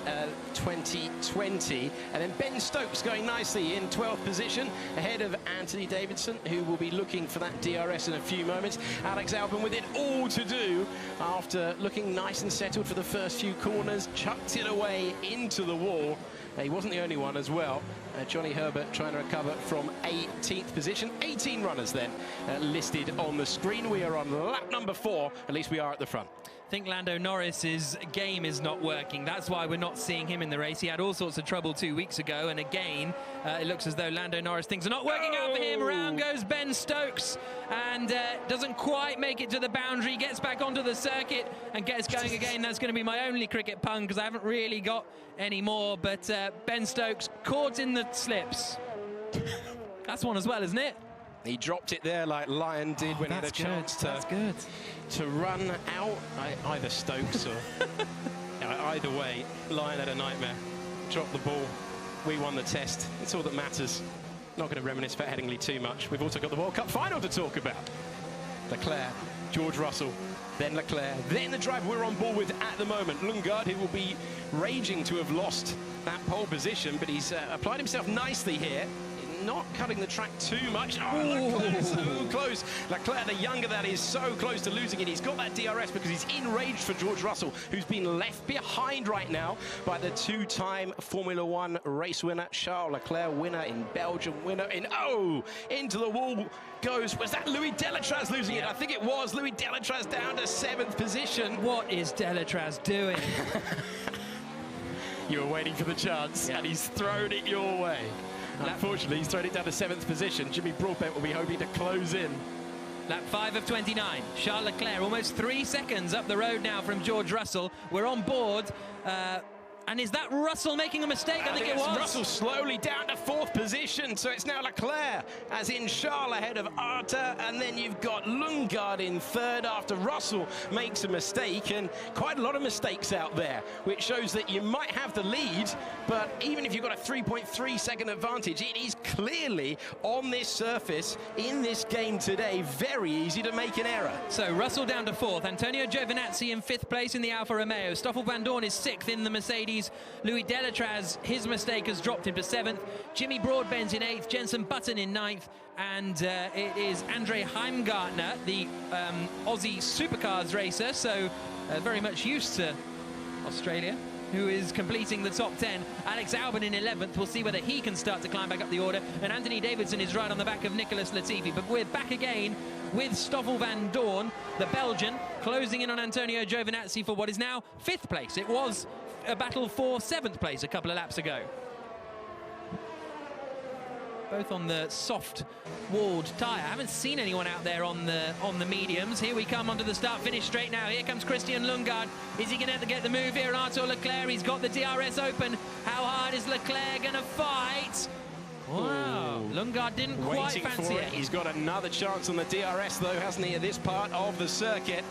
2020. And then Ben Stokes going nicely in 12th position ahead of Anthony Davidson, who will be looking for that DRS in a few moments. Alex Albon with it all to do after looking nice and settled for the first few corners, chucked it away into the wall. He wasn't the only one as well. Johnny Herbert trying to recover from 18th position. 18 runners then listed on the screen. We are on lap number 4. At least we are at the front. I think Lando Norris's game is not working. That's why we're not seeing him in the race. He had all sorts of trouble 2 weeks ago, and again, it looks as though Lando Norris, things are not working out for him. Around goes Ben Stokes, and doesn't quite make it to the boundary, gets back onto the circuit and gets going again. That's going to be my only cricket pun, because I haven't really got any more, but Ben Stokes caught in the slips. That's one as well, isn't it? He dropped it there like Lyon did when he had a chance to run out. Either Stokes or either way, Lyon had a nightmare. Dropped the ball. We won the test. It's all that matters. Not going to reminisce for Headingley too much. We've also got the World Cup final to talk about. Leclerc, George Russell, then Leclerc, then the driver we're on board with at the moment, Lundgaard, who will be raging to have lost that pole position, but he's applied himself nicely here. Not cutting the track too much. Oh, Leclerc so close. Leclerc, the younger, that is so close to losing it. He's got that DRS because he's enraged for George Russell, who's been left behind right now by the two-time Formula One race winner, Charles Leclerc, winner in Belgium, winner in... Oh! Into the wall goes... Was that Louis Delatraz losing it? I think it was. Louis Delatraz down to 7th position. What is Delatraz doing? You were waiting for the chance, and he's thrown it your way. Unfortunately, he's thrown it down to 7th position. Jimmy Broadbent will be hoping to close in. Lap 5 of 29. Charles Leclerc almost 3 seconds up the road now from George Russell. We're on board. And is that Russell making a mistake? I think it was. Russell slowly down to 4th position. So it's now Leclerc, as in Charles ahead of Arthur. And then you've got Lundgaard in 3rd after Russell makes a mistake. And quite a lot of mistakes out there, which shows that you might have the lead. But even if you've got a 3.3 second advantage, it is clearly on this surface, in this game today, very easy to make an error. So Russell down to 4th. Antonio Giovinazzi in 5th place in the Alfa Romeo. Stoffel Vandoorne is 6th in the Mercedes. Louis Delatraz, his mistake has dropped him to 7th. Jimmy Broadbent in 8th. Jenson Button in 9th. And it is Andre Heimgartner, the Aussie Supercars racer, so very much used to Australia, who is completing the top 10. Alex Albon in 11th. We'll see whether he can start to climb back up the order. And Anthony Davidson is right on the back of Nicholas Latifi. But we're back again with Stoffel Vandoorne, the Belgian, closing in on Antonio Giovinazzi for what is now 5th place. It was a battle for 7th place a couple of laps ago. both on the soft-walled tyre. I haven't seen anyone out there on the mediums. Here we come onto the start-finish straight now. Here comes Christian Lundgaard. Is he going to get the move here? Arthur Leclerc, he's got the DRS open. How hard is Leclerc going to fight? Wow, Lundgaard didn't quite fancy it. He's got another chance on the DRS, though, hasn't he, at this part of the circuit?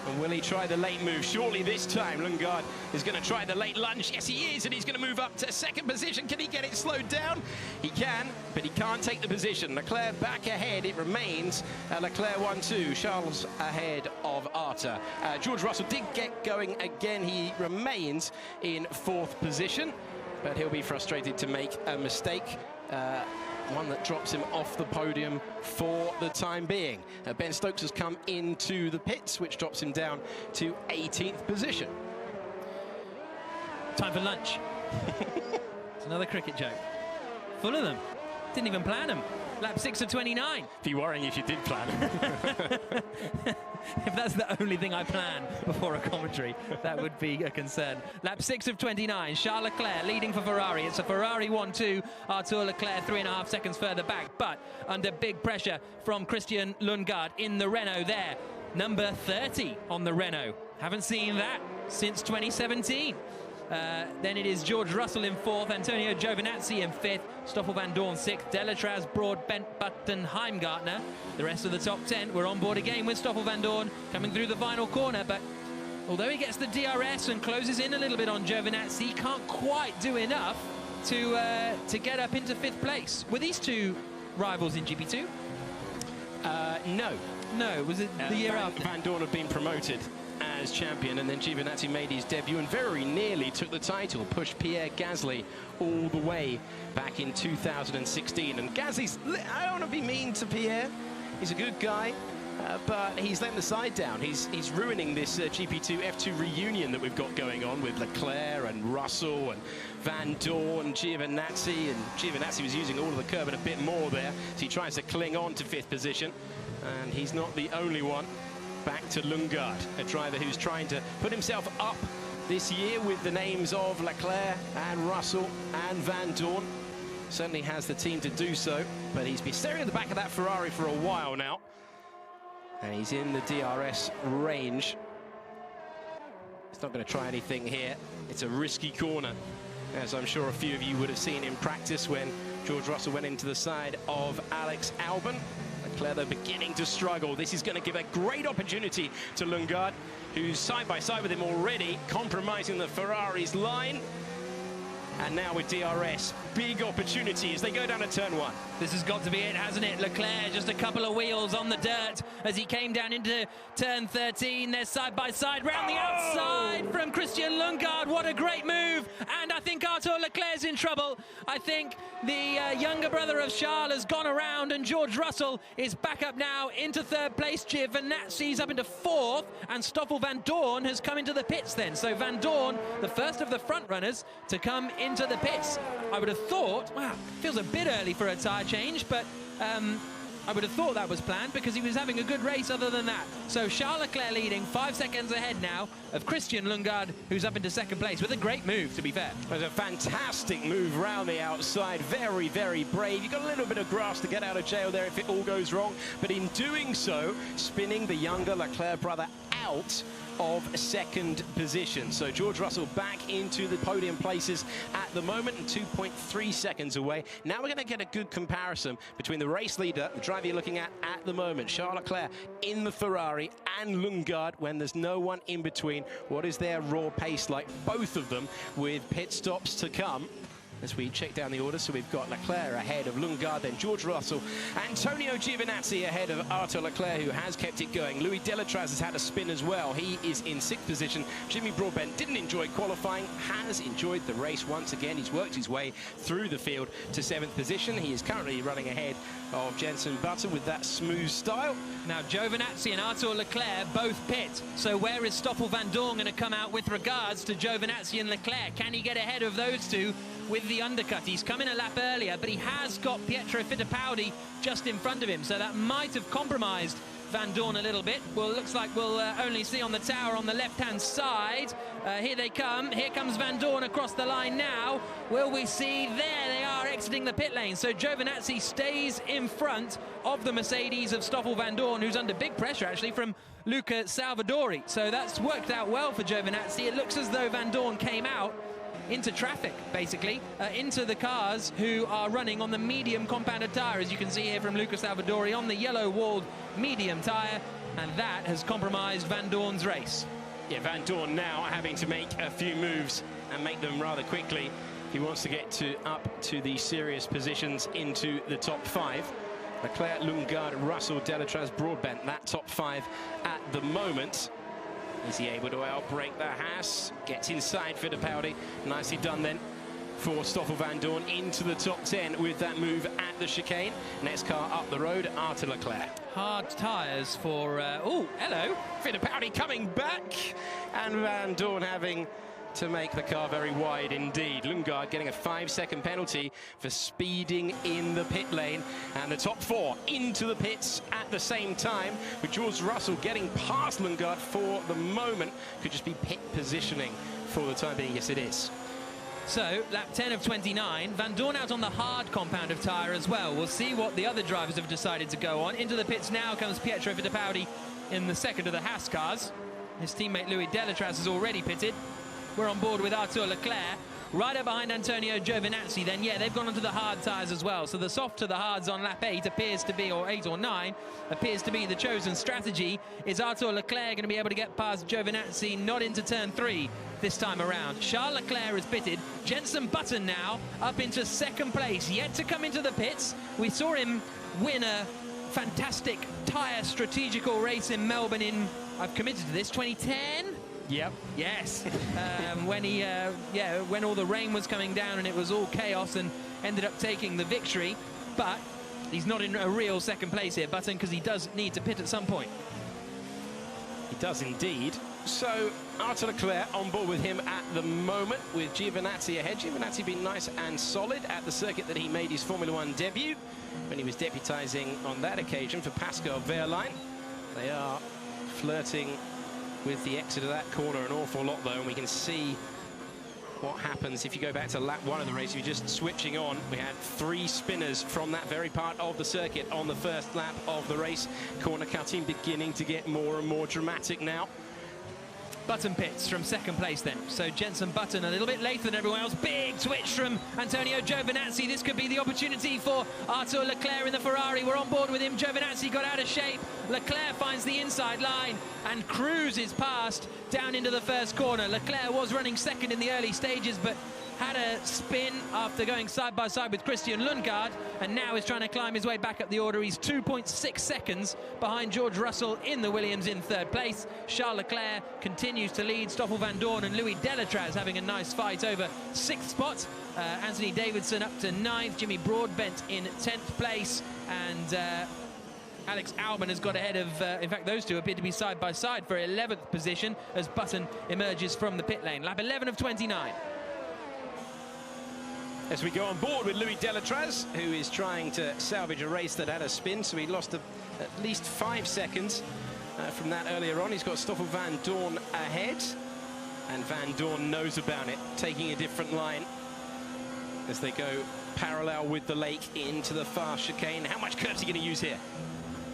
And will he try the late move? Surely this time Lundgaard is going to try the late lunge. Yes, he is, and he's going to move up to second position. Can he get it slowed down? He can, but he can't take the position. Leclerc back ahead. It remains Leclerc 1-2. Charles ahead of Arthur. George Russell did get going again. He remains in fourth position, but he'll be frustrated to make a mistake. One that drops him off the podium for the time being. Ben Stokes has come into the pits, which drops him down to 18th position. Time for lunch. It's another cricket joke. Full of them. Didn't even plan them. Lap 6 of 29. Be worrying if you did plan. If that's the only thing I plan before a commentary, that would be a concern. Lap 6 of 29, Charles Leclerc leading for Ferrari. It's a Ferrari 1-2, Arthur Leclerc 3.5 seconds further back, but under big pressure from Christian Lundgaard in the Renault there. Number 30 on the Renault. Haven't seen that since 2017. Then it is George Russell in fourth, Antonio Giovinazzi in fifth, Stoffel Van Dorn sixth, Delatraz, Broad, Bent, Button, Heimgartner. The rest of the top 10 were on board again with Stoffel Van Dorn coming through the final corner, but although he gets the DRS and closes in a little bit on Giovinazzi, he can't quite do enough to get up into fifth place. Were these two rivals in GP2? No. No, was it the year after? Van Dorn had been promoted as champion, and then Giovinazzi made his debut and very nearly took the title, pushed Pierre Gasly all the way back in 2016. And Gasly's, I don't want to be mean to Pierre, he's a good guy, but he's letting the side down. He's ruining this GP2 F2 reunion that we've got going on with Leclerc and Russell and Van Dorn and Giovinazzi, and Giovinazzi was using all of the curb and a bit more there, so he tries to cling on to fifth position, and he's not the only one. Back to Lundgaard, a driver who's trying to put himself up this year with the names of Leclerc and Russell and Van Dorn. Certainly has the team to do so, but he's been staring at the back of that Ferrari for a while now. And he's in the DRS range. He's not going to try anything here. It's a risky corner, as I'm sure a few of you would have seen in practice when George Russell went into the side of Alex Albon. Leclerc, though, beginning to struggle. This is going to give a great opportunity to Lundgaard, who's side by side with him already, compromising the Ferrari's line. And now with DRS, big opportunity as they go down to turn one. This has got to be it, hasn't it? Leclerc just a couple of wheels on the dirt as he came down into turn 13. They're side by side, round the outside from Christian Lundgaard. What a great move. And I think Arthur Leclerc's in trouble. I think the younger brother of Charles has gone around, and George Russell is back up now into third place. Giovinazzi's up into fourth, and Stoffel Van Dorn has come into the pits then. So Van Dorn, the first of the front runners to come into the pits. I would have thought, wow, feels a bit early for a tyre change, but I would have thought that was planned because he was having a good race other than that. So Charles Leclerc leading 5 seconds ahead now of Christian Lundgaard, who's up into second place with a great move, to be fair. It was a fantastic move round the outside. Very, very brave. You've got a little bit of grass to get out of jail there if it all goes wrong. But in doing so, spinning the younger Leclerc brother out of second position. So George Russell back into the podium places at the moment and 2.3 seconds away. Now we're going to get a good comparison between the race leader, the driver you're looking at the moment, Charles Leclerc in the Ferrari, and Lundgaard when there's no one in between. What is their raw pace like? Both of them with pit stops to come. As we check down the order, so we've got Leclerc ahead of Lundgaard, then George Russell, Antonio Giovinazzi ahead of Arthur Leclerc, who has kept it going. Louis Delatraz has had a spin as well. He is in sixth position. Jimmy Broadbent didn't enjoy qualifying, has enjoyed the race once again. He's worked his way through the field to seventh position. He is currently running ahead of Jenson Button with that smooth style. Now Giovinazzi and Arthur Leclerc both pit. So where is Stoffel Van Dorn going to come out with regards to Giovinazzi and Leclerc? Can he get ahead of those two with the undercut? He's come in a lap earlier, but he has got Pietro Fittipaldi just in front of him, so that might have compromised Van Dorn a little bit. Well, it looks like we'll only see on the tower on the left-hand side. Here they come. Here comes Van Dorn across the line now. Will we see? There they are exiting the pit lane. So Giovinazzi stays in front of the Mercedes of Stoffel Van Dorn, who's under big pressure, actually, from Luca Salvadori. So that's worked out well for Giovinazzi. It looks as though Van Dorn came out into traffic, basically, into the cars who are running on the medium compounded tyre, as you can see here from Luca Salvadori, on the yellow-walled medium tyre, and that has compromised Van Dorn's race. Yeah, Van Dorn now having to make a few moves and make them rather quickly. He wants to get up to the serious positions into the top 5. Leclerc, Lundgaard, Russell, Delatraz, Broadbent, that top 5 at the moment. Is he able to outbrake the Haas? Gets inside Fittipaldi. Nicely done then for Stoffel Van Dorn into the top 10 with that move at the chicane. Next car up the road, Arthur Leclerc. Hard tyres for... oh, hello. Fittipaldi coming back. And Van Dorn having to make the car very wide indeed. Lundgaard getting a 5-second penalty for speeding in the pit lane, and the top 4 into the pits at the same time, with George Russell getting past Lundgaard for the moment. Could just be pit positioning for the time being. Yes, it is. So, lap 10 of 29, Van Dorn out on the hard compound of tyre as well. We'll see what the other drivers have decided to go on. Into the pits now comes Pietro Fittipaldi in the second of the Haas cars. His teammate Louis Delatraz has already pitted. We're on board with Arthur Leclerc, right up behind Antonio Giovinazzi. Then, yeah, they've gone onto the hard tyres as well. So the soft to the hards on lap 8 appears to be, or 8 or 9, appears to be the chosen strategy. Is Arthur Leclerc going to be able to get past Giovinazzi? Not into turn 3 this time around. Charles Leclerc has pitted. Jenson Button now up into second place, yet to come into the pits. We saw him win a fantastic tyre strategical race in Melbourne in, I've committed to this, 2010? Yep. Yes. When he, when all the rain was coming down and it was all chaos, and ended up taking the victory. But he's not in a real second place here, Button, because he does need to pit at some point. He does indeed. So Arthur Leclerc on board with him at the moment, with Giovinazzi ahead. Giovinazzi been nice and solid at the circuit that he made his Formula 1 debut, when he was deputising on that occasion for Pascal Wehrlein. They are flirting with the exit of that corner an awful lot, though, and we can see what happens if you go back to lap 1 of the race. If you're just switching on, we had 3 spinners from that very part of the circuit on the first lap of the race. Corner cutting beginning to get more and more dramatic now. Button pits from second place then. So Jenson Button a little bit later than everyone else. Big switch from Antonio Giovinazzi. This could be the opportunity for Arthur Leclerc in the Ferrari. We're on board with him. Giovinazzi got out of shape. Leclerc finds the inside line and cruises past down into the first corner. Leclerc was running second in the early stages, but had a spin after going side by side with Christian Lundgaard, and now is trying to climb his way back up the order. He's 2.6 seconds behind George Russell in the Williams in third place. Charles Leclerc continues to lead. Stoffel Van Dorn and Louis Delatraz having a nice fight over 6th spot. Anthony Davidson up to 9th. Jimmy Broadbent in 10th place, and Alex Albon has got ahead of, in fact, those two appear to be side by side for 11th position as Button emerges from the pit lane. Lap 11 of 29. As we go on board with Louis Delatraz, who is trying to salvage a race that had a spin, so he lost at least 5 seconds from that earlier on. He's got Stoffel Van Dorn ahead, and Van Dorn knows about it, taking a different line as they go parallel with the lake into the fast chicane. How much curve is he going to use here?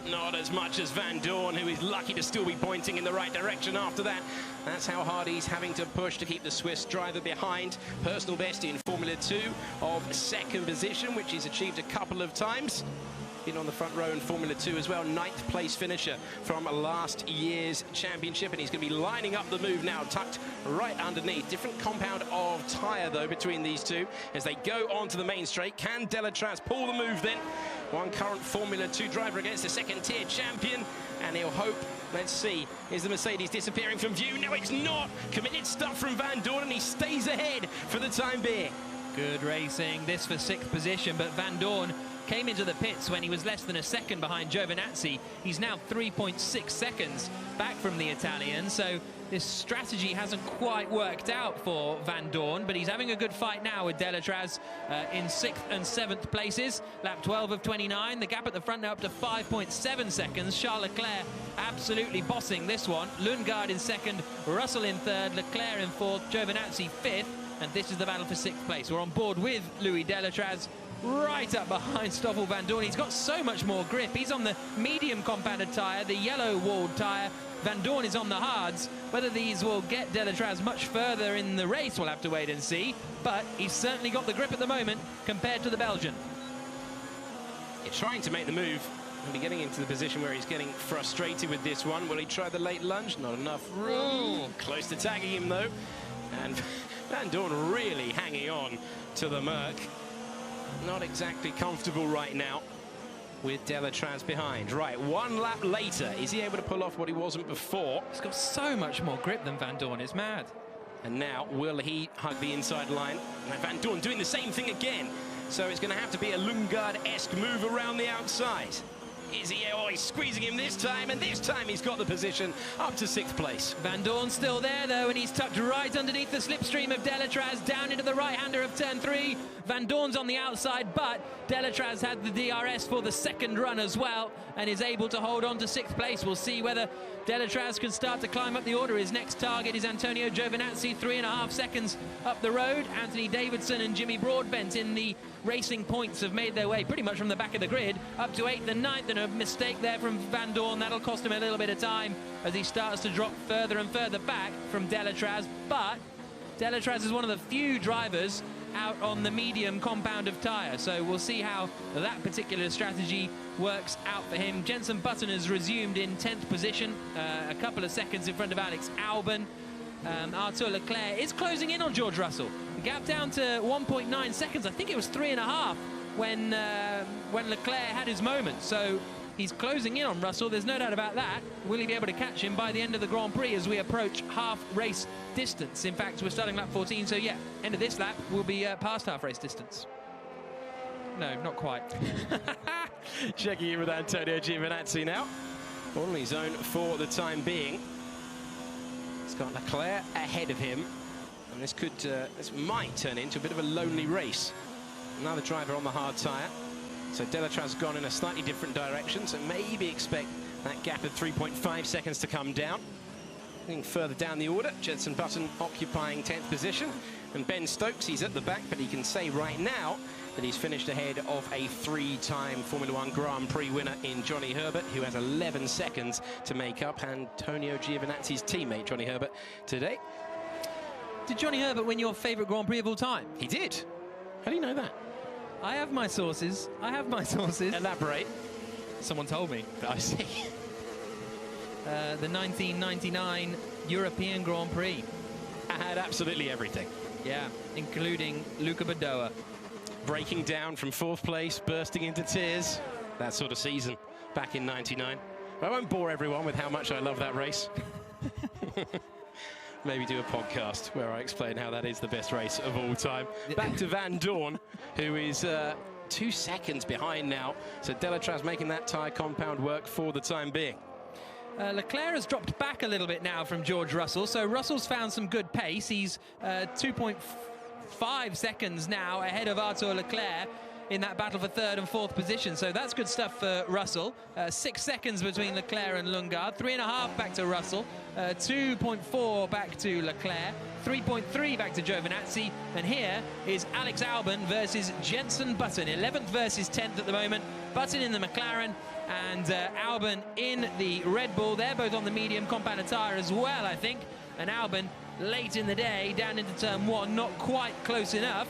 Not as much as Van Dorn, who is lucky to still be pointing in the right direction after that. That's how hard he's having to push to keep the Swiss driver behind. Personal best in Formula 2 of 2nd position, which he's achieved a couple of times. Been on the front row in Formula 2 as well. 9th place finisher from last year's championship, and he's going to be lining up the move now, tucked right underneath. Different compound of tyre, though, between these two as they go onto the main straight. Can Delatraz pull the move then? One current Formula 2 driver against a second-tier champion, and he'll hope. Let's see. Is the Mercedes disappearing from view? No, it's not. Committed stuff from Van Dorn, and he stays ahead for the time being. Good racing. This for 6th position, but Van Dorn came into the pits when he was less than a second behind Giovinazzi. He's now 3.6 seconds back from the Italian, so this strategy hasn't quite worked out for Van Dorn, but he's having a good fight now with Delatraz in 6th and 7th places. Lap 12 of 29. The gap at the front now up to 5.7 seconds. Charles Leclerc absolutely bossing this one. Lundgaard in 2nd, Russell in 3rd, Leclerc in 4th, Giovinazzi 5th, and this is the battle for 6th place. We're on board with Louis Delatraz, right up behind Stoffel Van Dorn. He's got so much more grip. He's on the medium compounded tyre, the yellow walled tyre. Van Dorn is on the hards. Whether these will get Delatraz much further in the race, we'll have to wait and see. But he's certainly got the grip at the moment compared to the Belgian. He's trying to make the move. He'll be getting into the position where he's getting frustrated with this one. Will he try the late lunge? Not enough room. Close to tagging him, though. And Van Dorn really hanging on to the Merc. Not exactly comfortable right now with Delatraz behind. Right, 1 lap later, is he able to pull off what he wasn't before? He's got so much more grip than Van Dorn. It's mad. And now, will he hug the inside line? And Van Dorn doing the same thing again. So it's going to have to be a Lundgaard-esque move around the outside. Is he? Oh, he's squeezing him this time, and this time he's got the position up to 6th place. Van Dorn's still there, though, and he's tucked right underneath the slipstream of Delatraz, down into the right-hander of turn 3. Van Dorn's on the outside, but Delatraz had the DRS for the 2nd run as well, and is able to hold on to 6th place. We'll see whether Delatraz can start to climb up the order. His next target is Antonio Giovinazzi, 3.5 seconds up the road. Anthony Davidson and Jimmy Broadbent in the Racing Points have made their way pretty much from the back of the grid up to 8th and 9th, and a mistake there from Van Dorn. That'll cost him a little bit of time as he starts to drop further and further back from Delatraz. But Delatraz is one of the few drivers out on the medium compound of tyre, so we'll see how that particular strategy works out for him. Jenson Button has resumed in 10th position, a couple of seconds in front of Alex Albon. Arthur Leclerc is closing in on George Russell. The gap down to 1.9 seconds. I think it was 3.5 when Leclerc had his moment. So he's closing in on Russell. There's no doubt about that. Will he be able to catch him by the end of the Grand Prix as we approach half race distance? In fact, we're starting lap 14, so yeah, end of this lap will be past half race distance. No, not quite. Checking in with Antonio Giovinazzi now. On his own for the time being. He's got Leclerc ahead of him. And this might turn into a bit of a lonely race. Another driver on the hard tyre. So Delatraz has gone in a slightly different direction, so maybe expect that gap of 3.5 seconds to come down. Looking further down the order, Jenson Button occupying 10th position. And Ben Stokes, he's at the back, but he can say right now that he's finished ahead of a 3-time Formula 1 Grand Prix winner in Johnny Herbert, who has 11 seconds to make up Antonio Giovinazzi's teammate, Johnny Herbert, today. Did Johnny Herbert win your favourite Grand Prix of all time? He did. How do you know that? I have my sources. Elaborate. Someone told me. I see. The 1999 European Grand Prix. Had absolutely everything. Yeah, including Luca Badoa. Breaking down from 4th place, bursting into tears. That sort of season back in '99. I won't bore everyone with how much I love that race. Maybe do a podcast where I explain how that is the best race of all time. Back to Van Dorn, who is 2 seconds behind now. So Delatraz making that tyre compound work for the time being. Leclerc has dropped back a little bit now from George Russell, so Russell's found some good pace. He's 2.5 seconds now ahead of Arthur Leclerc in that battle for 3rd and 4th position, so that's good stuff for Russell. 6 seconds between Leclerc and Lundgaard, 3.5 back to Russell, 2.4 back to Leclerc, 3.3 back to Giovinazzi, and here is Alex Albon versus Jenson Button, 11th versus 10th at the moment. Button in the McLaren and Albon in the Red Bull. They're both on the medium compounded tyre as well, I think, and Albon late in the day down into turn 1, not quite close enough.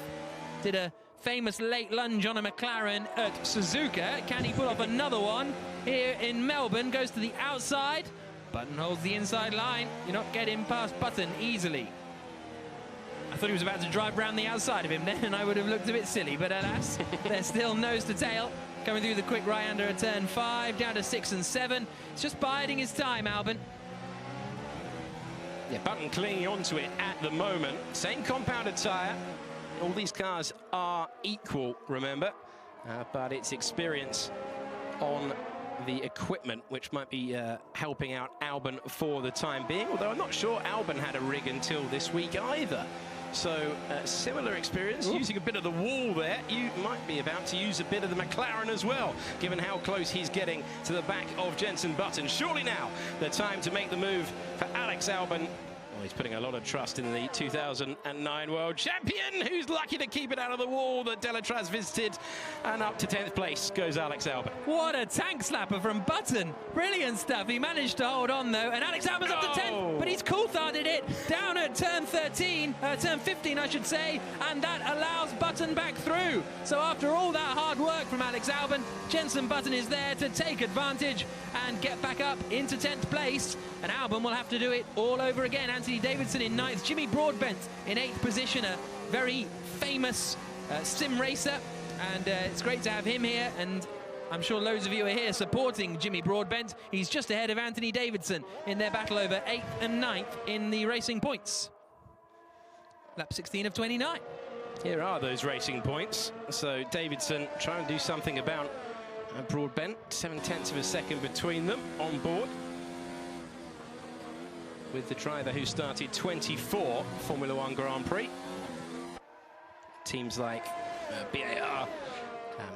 Did a famous late lunge on a McLaren at Suzuka. Can he pull off another one here in Melbourne? Goes to the outside. Button holds the inside line. You're not getting past Button easily. I thought he was about to drive round the outside of him then, and I would have looked a bit silly, but alas, they're still nose to tail. Coming through the quick right-hander at turn 5, down to 6 and 7. It's just biding his time, Albon. Yeah, Button clinging onto it at the moment. Same compounded tyre. All these cars are equal, remember, but it's experience on the equipment, which might be helping out Albon for the time being, although I'm not sure Albon had a rig until this week either. So, similar experience, using a bit of the wall there. You might be about to use a bit of the McLaren as well, given how close he's getting to the back of Jenson Button. Surely now, the time to make the move for Alex Albon. Well, he's putting a lot of trust in the 2009 world champion, who's lucky to keep it out of the wall that Delatraz visited. And up to 10th place goes Alex Albon. What a tank slapper from Button. Brilliant stuff. He managed to hold on, though. And Alex Albon's up to 10th, but he's coultharded it down at turn 15, I should say. And that allows Button back through. So after all that hard work from Alex Albon, Jenson Button is there to take advantage and get back up into 10th place. And Albon will have to do it all over again. Anthony Davidson in 9th, Jimmy Broadbent in 8th position, a very famous sim racer, and it's great to have him here, and I'm sure loads of you are here supporting Jimmy Broadbent. He's just ahead of Anthony Davidson in their battle over 8th and 9th in the racing points. Lap 16 of 29. Here are those racing points. So Davidson trying to do something about Broadbent, 7/10 of a second between them on board, with the driver who started 24 Formula 1 Grand Prix. Teams like BAR,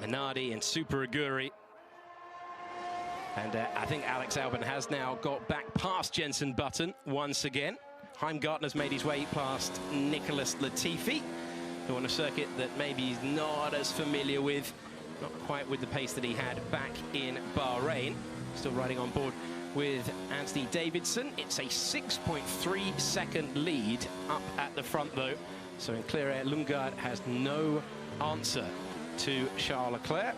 Minardi and Super Aguri. And I think Alex Albon has now got back past Jenson Button once again. Heimgartner's made his way past Nicholas Latifi, who on a circuit that maybe he's not as familiar with, not quite with the pace that he had back in Bahrain. Still riding on board with Anthony Davidson. It's a 6.3 second lead up at the front, though. So in clear air, Lundgaard has no answer to Charles Leclerc.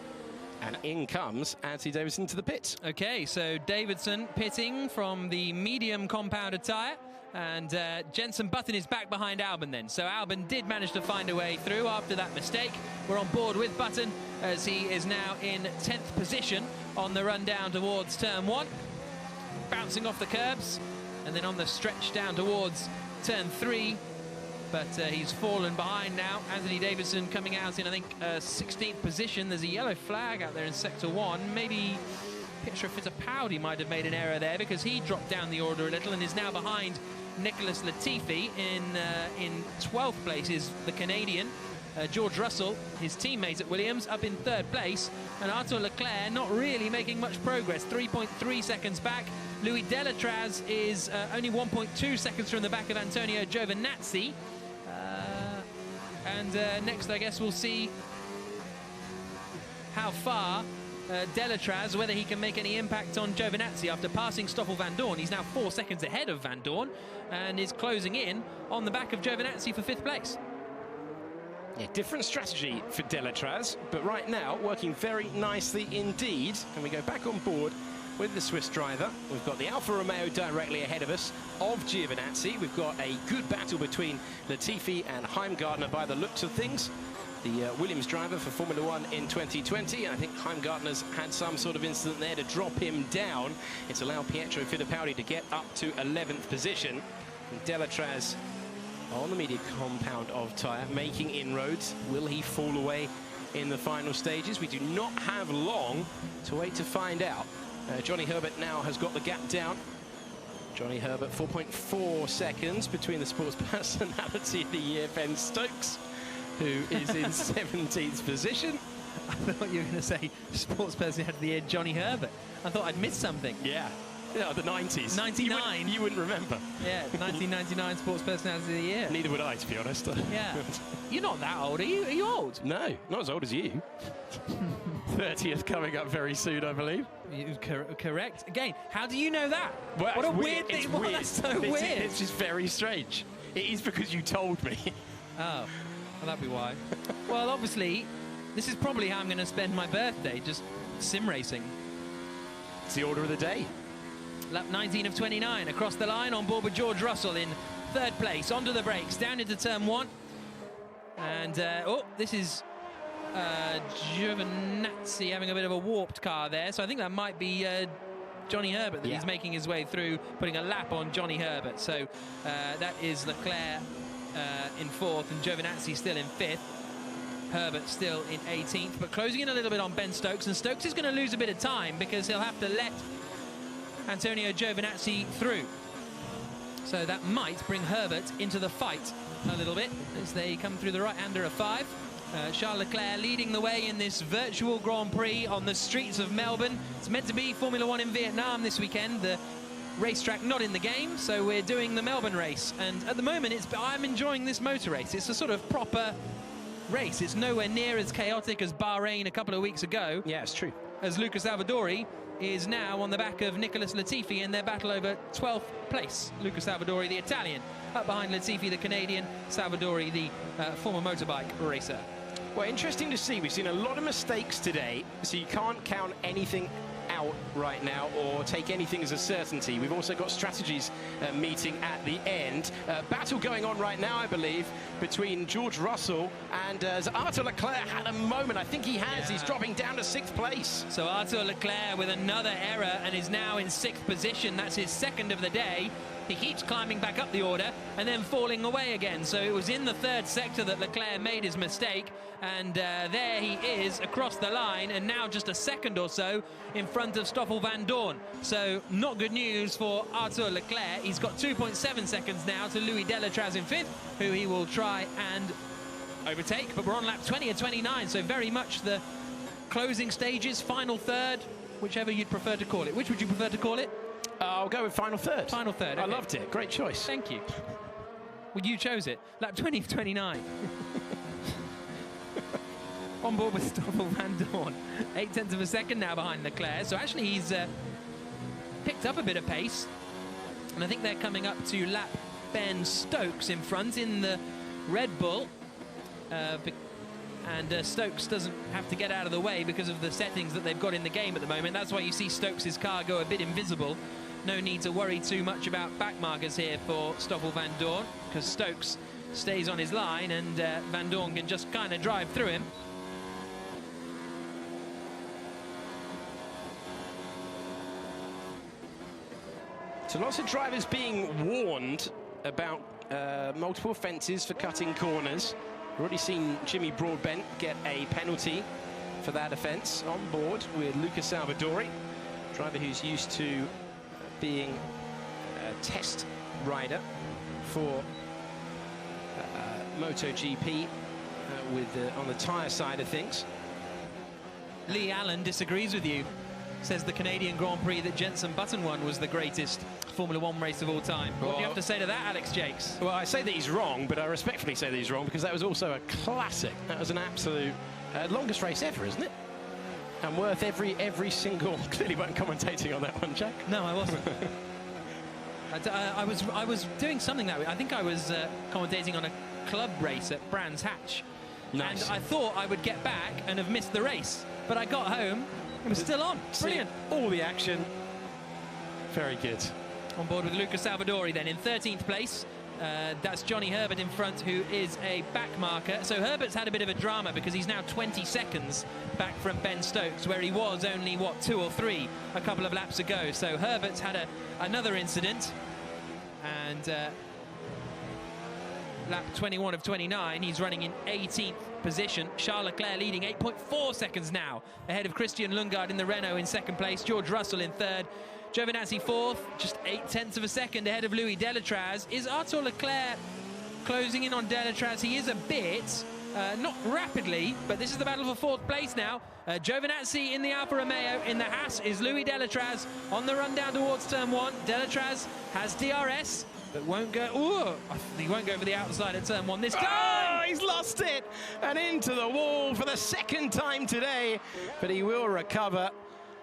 And in comes Anthony Davidson to the pits. Okay, so Davidson pitting from the medium compounded tyre. And Jenson Button is back behind Albon then. So Albon did manage to find a way through after that mistake. We're on board with Button as he is now in 10th position on the run down towards turn 1. Bouncing off the curbs, and then on the stretch down towards turn 3, but he's fallen behind now. Anthony Davidson coming out in, I think, 16th position. There's a yellow flag out there in sector 1. Maybe Pietro Fittipaldi might have made an error there, because he dropped down the order a little and is now behind Nicholas Latifi. In 12th place is the Canadian George Russell, his teammate at Williams, up in 3rd place, and Arthur Leclerc not really making much progress, 3.3 seconds back. Louis Delatraz is only 1.2 seconds from the back of Antonio Giovinazzi. Next, I guess we'll see how far Delatraz, whether he can make any impact on Giovinazzi after passing Stoffel Vandoorne. He's now 4 seconds ahead of Vandoorne and is closing in on the back of Giovinazzi for 5th place. Yeah, different strategy for Delatraz, but right now working very nicely indeed. And we go back on board with the Swiss driver. We've got the Alfa Romeo directly ahead of us of Giovinazzi. We've got a good battle between Latifi and Heimgartner by the looks of things. The Williams driver for Formula 1 in 2020. I think Heimgartner's had some sort of incident there to drop him down. It's allowed Pietro Fittipaldi to get up to 11th position. And Delatraz on the media compound of tyre, making inroads. Will he fall away in the final stages? We do not have long to wait to find out. Johnny Herbert now has got the gap down. Johnny Herbert, 4.4 seconds between the Sports Personality of the Year, Ben Stokes, who is in 17th position. I thought you were going to say Sports Personality of the Year, Johnny Herbert. I thought I'd missed something. Yeah. Yeah, the 90s. 99. You wouldn't remember. Yeah, 1999 Sports Personality of the Year. Neither would I, to be honest. Yeah. You're not that old, are you? Are you old? No, not as old as you. 30th coming up very soon, I believe. Correct. Again, how do you know that? Well, what a weird thing. It's Well, weird. that's so weird. It's just very strange. It is because you told me. Oh, well, that'd be why. Well, obviously, this is probably how I'm going to spend my birthday, just sim racing. It's the order of the day. Lap 19 of 29, across the line, on board with George Russell in 3rd place, onto the brakes, down into turn 1. And, this is Giovinazzi having a bit of a warped car there, so I think that might be Johnny Herbert that he's making his way through, putting a lap on Johnny Herbert. So that is Leclerc in 4th and Giovinazzi still in 5th. Herbert still in 18th, but closing in a little bit on Ben Stokes, and Stokes is going to lose a bit of time because he'll have to let Antonio Giovinazzi through. So that might bring Herbert into the fight a little bit as they come through the right-hander of 5. Charles Leclerc leading the way in this virtual Grand Prix on the streets of Melbourne. It's meant to be Formula 1 in Vietnam this weekend. The racetrack not in the game, so we're doing the Melbourne race. And at the moment, I'm enjoying this motor race. It's a sort of proper race. It's nowhere near as chaotic as Bahrain a couple of weeks ago. Yeah, it's true. As Luca Salvadori is now on the back of Nicholas Latifi in their battle over 12th place. Luca Salvadori, the Italian, up behind Latifi, the Canadian, Salvadori, the former motorbike racer. Well, interesting to see. We've seen a lot of mistakes today, so you can't count anything out right now or take anything as a certainty. We've also got strategies meeting at the end. Battle going on right now, I believe, between George Russell and Arthur Leclerc had a moment. I think he has. He's dropping down to 6th place. So Arthur Leclerc with another error and is now in 6th position. That's his 2nd of the day. He keeps climbing back up the order and then falling away again. So it was in the 3rd sector that Leclerc made his mistake, and there he is across the line, and now just a second or so in front of Stoffel van Dorn. So not good news for Arthur Leclerc. He's got 2.7 seconds now to Louis Delatraz in 5th, who he will try and overtake. But we're on lap 20 and 29, so very much the closing stages, final third, whichever you'd prefer to call it. Which would you prefer to call it? I'll go with final third. Final third. Okay. I loved it. Great choice. Thank you. Well, you chose it. Lap 20 of 29. On board with Stoffel van Dorn. 0.8 of a second now behind Leclerc. So actually he's picked up a bit of pace. And I think they're coming up to lap Ben Stokes in front in the Red Bull. And Stokes doesn't have to get out of the way because of the settings that they've got in the game at the moment. That's why you see Stokes' car go a bit invisible. No need to worry too much about back markers here for Stoffel van Dorn, because Stokes stays on his line and Van Dorn can just kind of drive through him. So lots of drivers being warned about multiple offences for cutting corners. We've already seen Jimmy Broadbent get a penalty for that offence on board with Luca Salvadori, driver who's used to being a test rider for MotoGP on the tyre side of things. Lee Allen disagrees with you. Says the Canadian Grand Prix that Jenson Button won was the greatest Formula 1 race of all time. What do you have to say to that, Alex Jakes? Well, I say that he's wrong, but I respectfully say that he's wrong because that was also a classic. That was an absolute longest race ever, isn't it? And worth every single. Clearly weren't commentating on that one, Jack. No, I wasn't. I was doing something that way. I think I was commentating on a club race at Brands Hatch. Nice. And I thought I would get back and have missed the race, but I got home. It was still on. Brilliant. All the action. Very good. On board with Luca Salvadori then in 13th place. That's Johnny Herbert in front, who is a back marker. So Herbert's had a bit of a drama because he's now 20 seconds back from Ben Stokes, where he was only, what, 2 or 3 a couple of laps ago. So Herbert's had another incident. And lap 21 of 29, he's running in 18th position. Charles Leclerc leading 8.4 seconds now ahead of Christian Lundgaard in the Renault in 2nd place. George Russell in 3rd. Giovinazzi 4th, just 0.8 of a second ahead of Louis Delatraz. Is Arthur Leclerc closing in on Delatraz? He is a bit, not rapidly, but this is the battle for 4th place now. Giovinazzi in the Alfa Romeo. In the Haas is Louis Delatraz on the run down towards turn 1. Delatraz has DRS, but won't go. Ooh, he won't go for the outside at turn 1 this time. Oh, he's lost it and into the wall for the 2nd time today, but he will recover.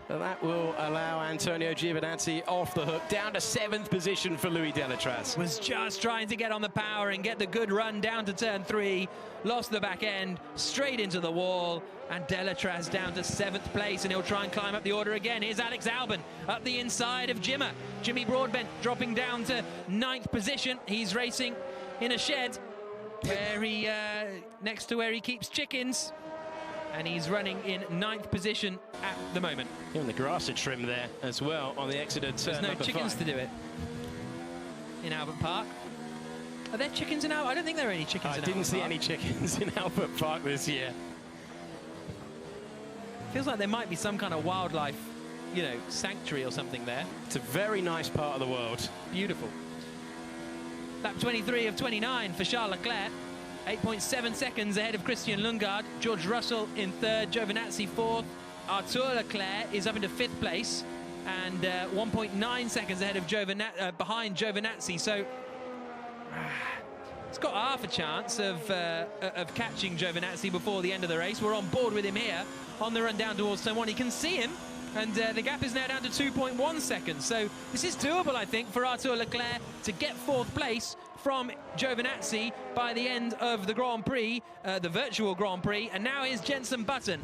That will allow Antonio Giovinazzi off the hook, down to 7th position for Louis Delatraz. Was just trying to get on the power and get the good run down to turn 3, lost the back end, straight into the wall, and Delatraz down to 7th place, and he'll try and climb up the order again. Here's Alex Albon up the inside of Jimmy Broadbent dropping down to 9th position. He's racing in a shed where he next to where he keeps chickens. And he's running in 9th position at the moment. Even the grass are trimmed there as well on the Exeter turn. There's no chickens to do it in Albert Park. Are there chickens in Albert? I don't think there are any chickens in Albert. I didn't see any chickens in Albert Park this year. Feels like there might be some kind of wildlife, you know, sanctuary or something there. It's a very nice part of the world. Beautiful. Lap 23 of 29 for Charles Leclerc. 8.7 seconds ahead of Christian Lundgaard. George Russell in third, Giovinazzi fourth. Arthur Leclerc is up into fifth place and 1.9 seconds ahead of behind Giovinazzi. So it's got half a chance of catching Giovinazzi before the end of the race. We're on board with him here on the run down towards turn one. He can see him, and the gap is now down to 2.1 seconds. So this is doable, I think, for Arthur Leclerc to get fourth place from Giovinazzi by the end of the Grand Prix, the virtual Grand Prix. And now here's Jenson Button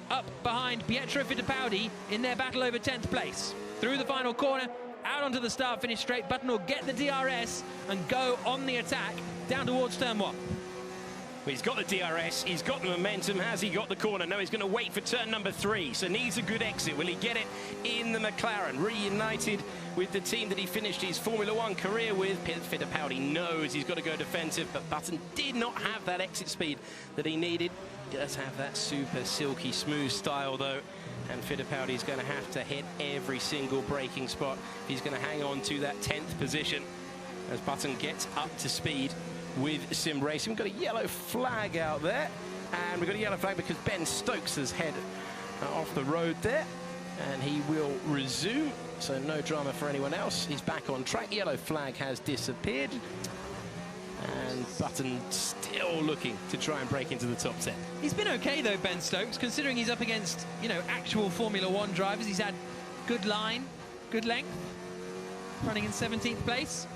up behind Pietro Fittipaldi in their battle over 10th place. Through the final corner, out onto the start-finish straight. Button will get the DRS and go on the attack down towards turn one. Well, he's got the DRS, he's got the momentum. Has he got the corner? No, he's going to wait for turn number 3, so needs a good exit. Will he get it in the McLaren? Reunited with the team that he finished his Formula One career with. Fittipaldi knows he's got to go defensive, but Button did not have that exit speed that he needed. Does have that super silky smooth style, though, and Fittipaldi's going to have to hit every single braking spot if he's going to hang on to that 10th position as Button gets up to speed with sim racing. We've got a yellow flag out there, and we've got a yellow flag because Ben Stokes has head off the road there, and he will resume, so no drama for anyone else. He's back on track. Yellow flag has disappeared, and Button still looking to try and break into the top 10. He's been okay though, Ben Stokes, considering he's up against, you know, actual Formula One drivers. He's had good line, good length, running in 17th place,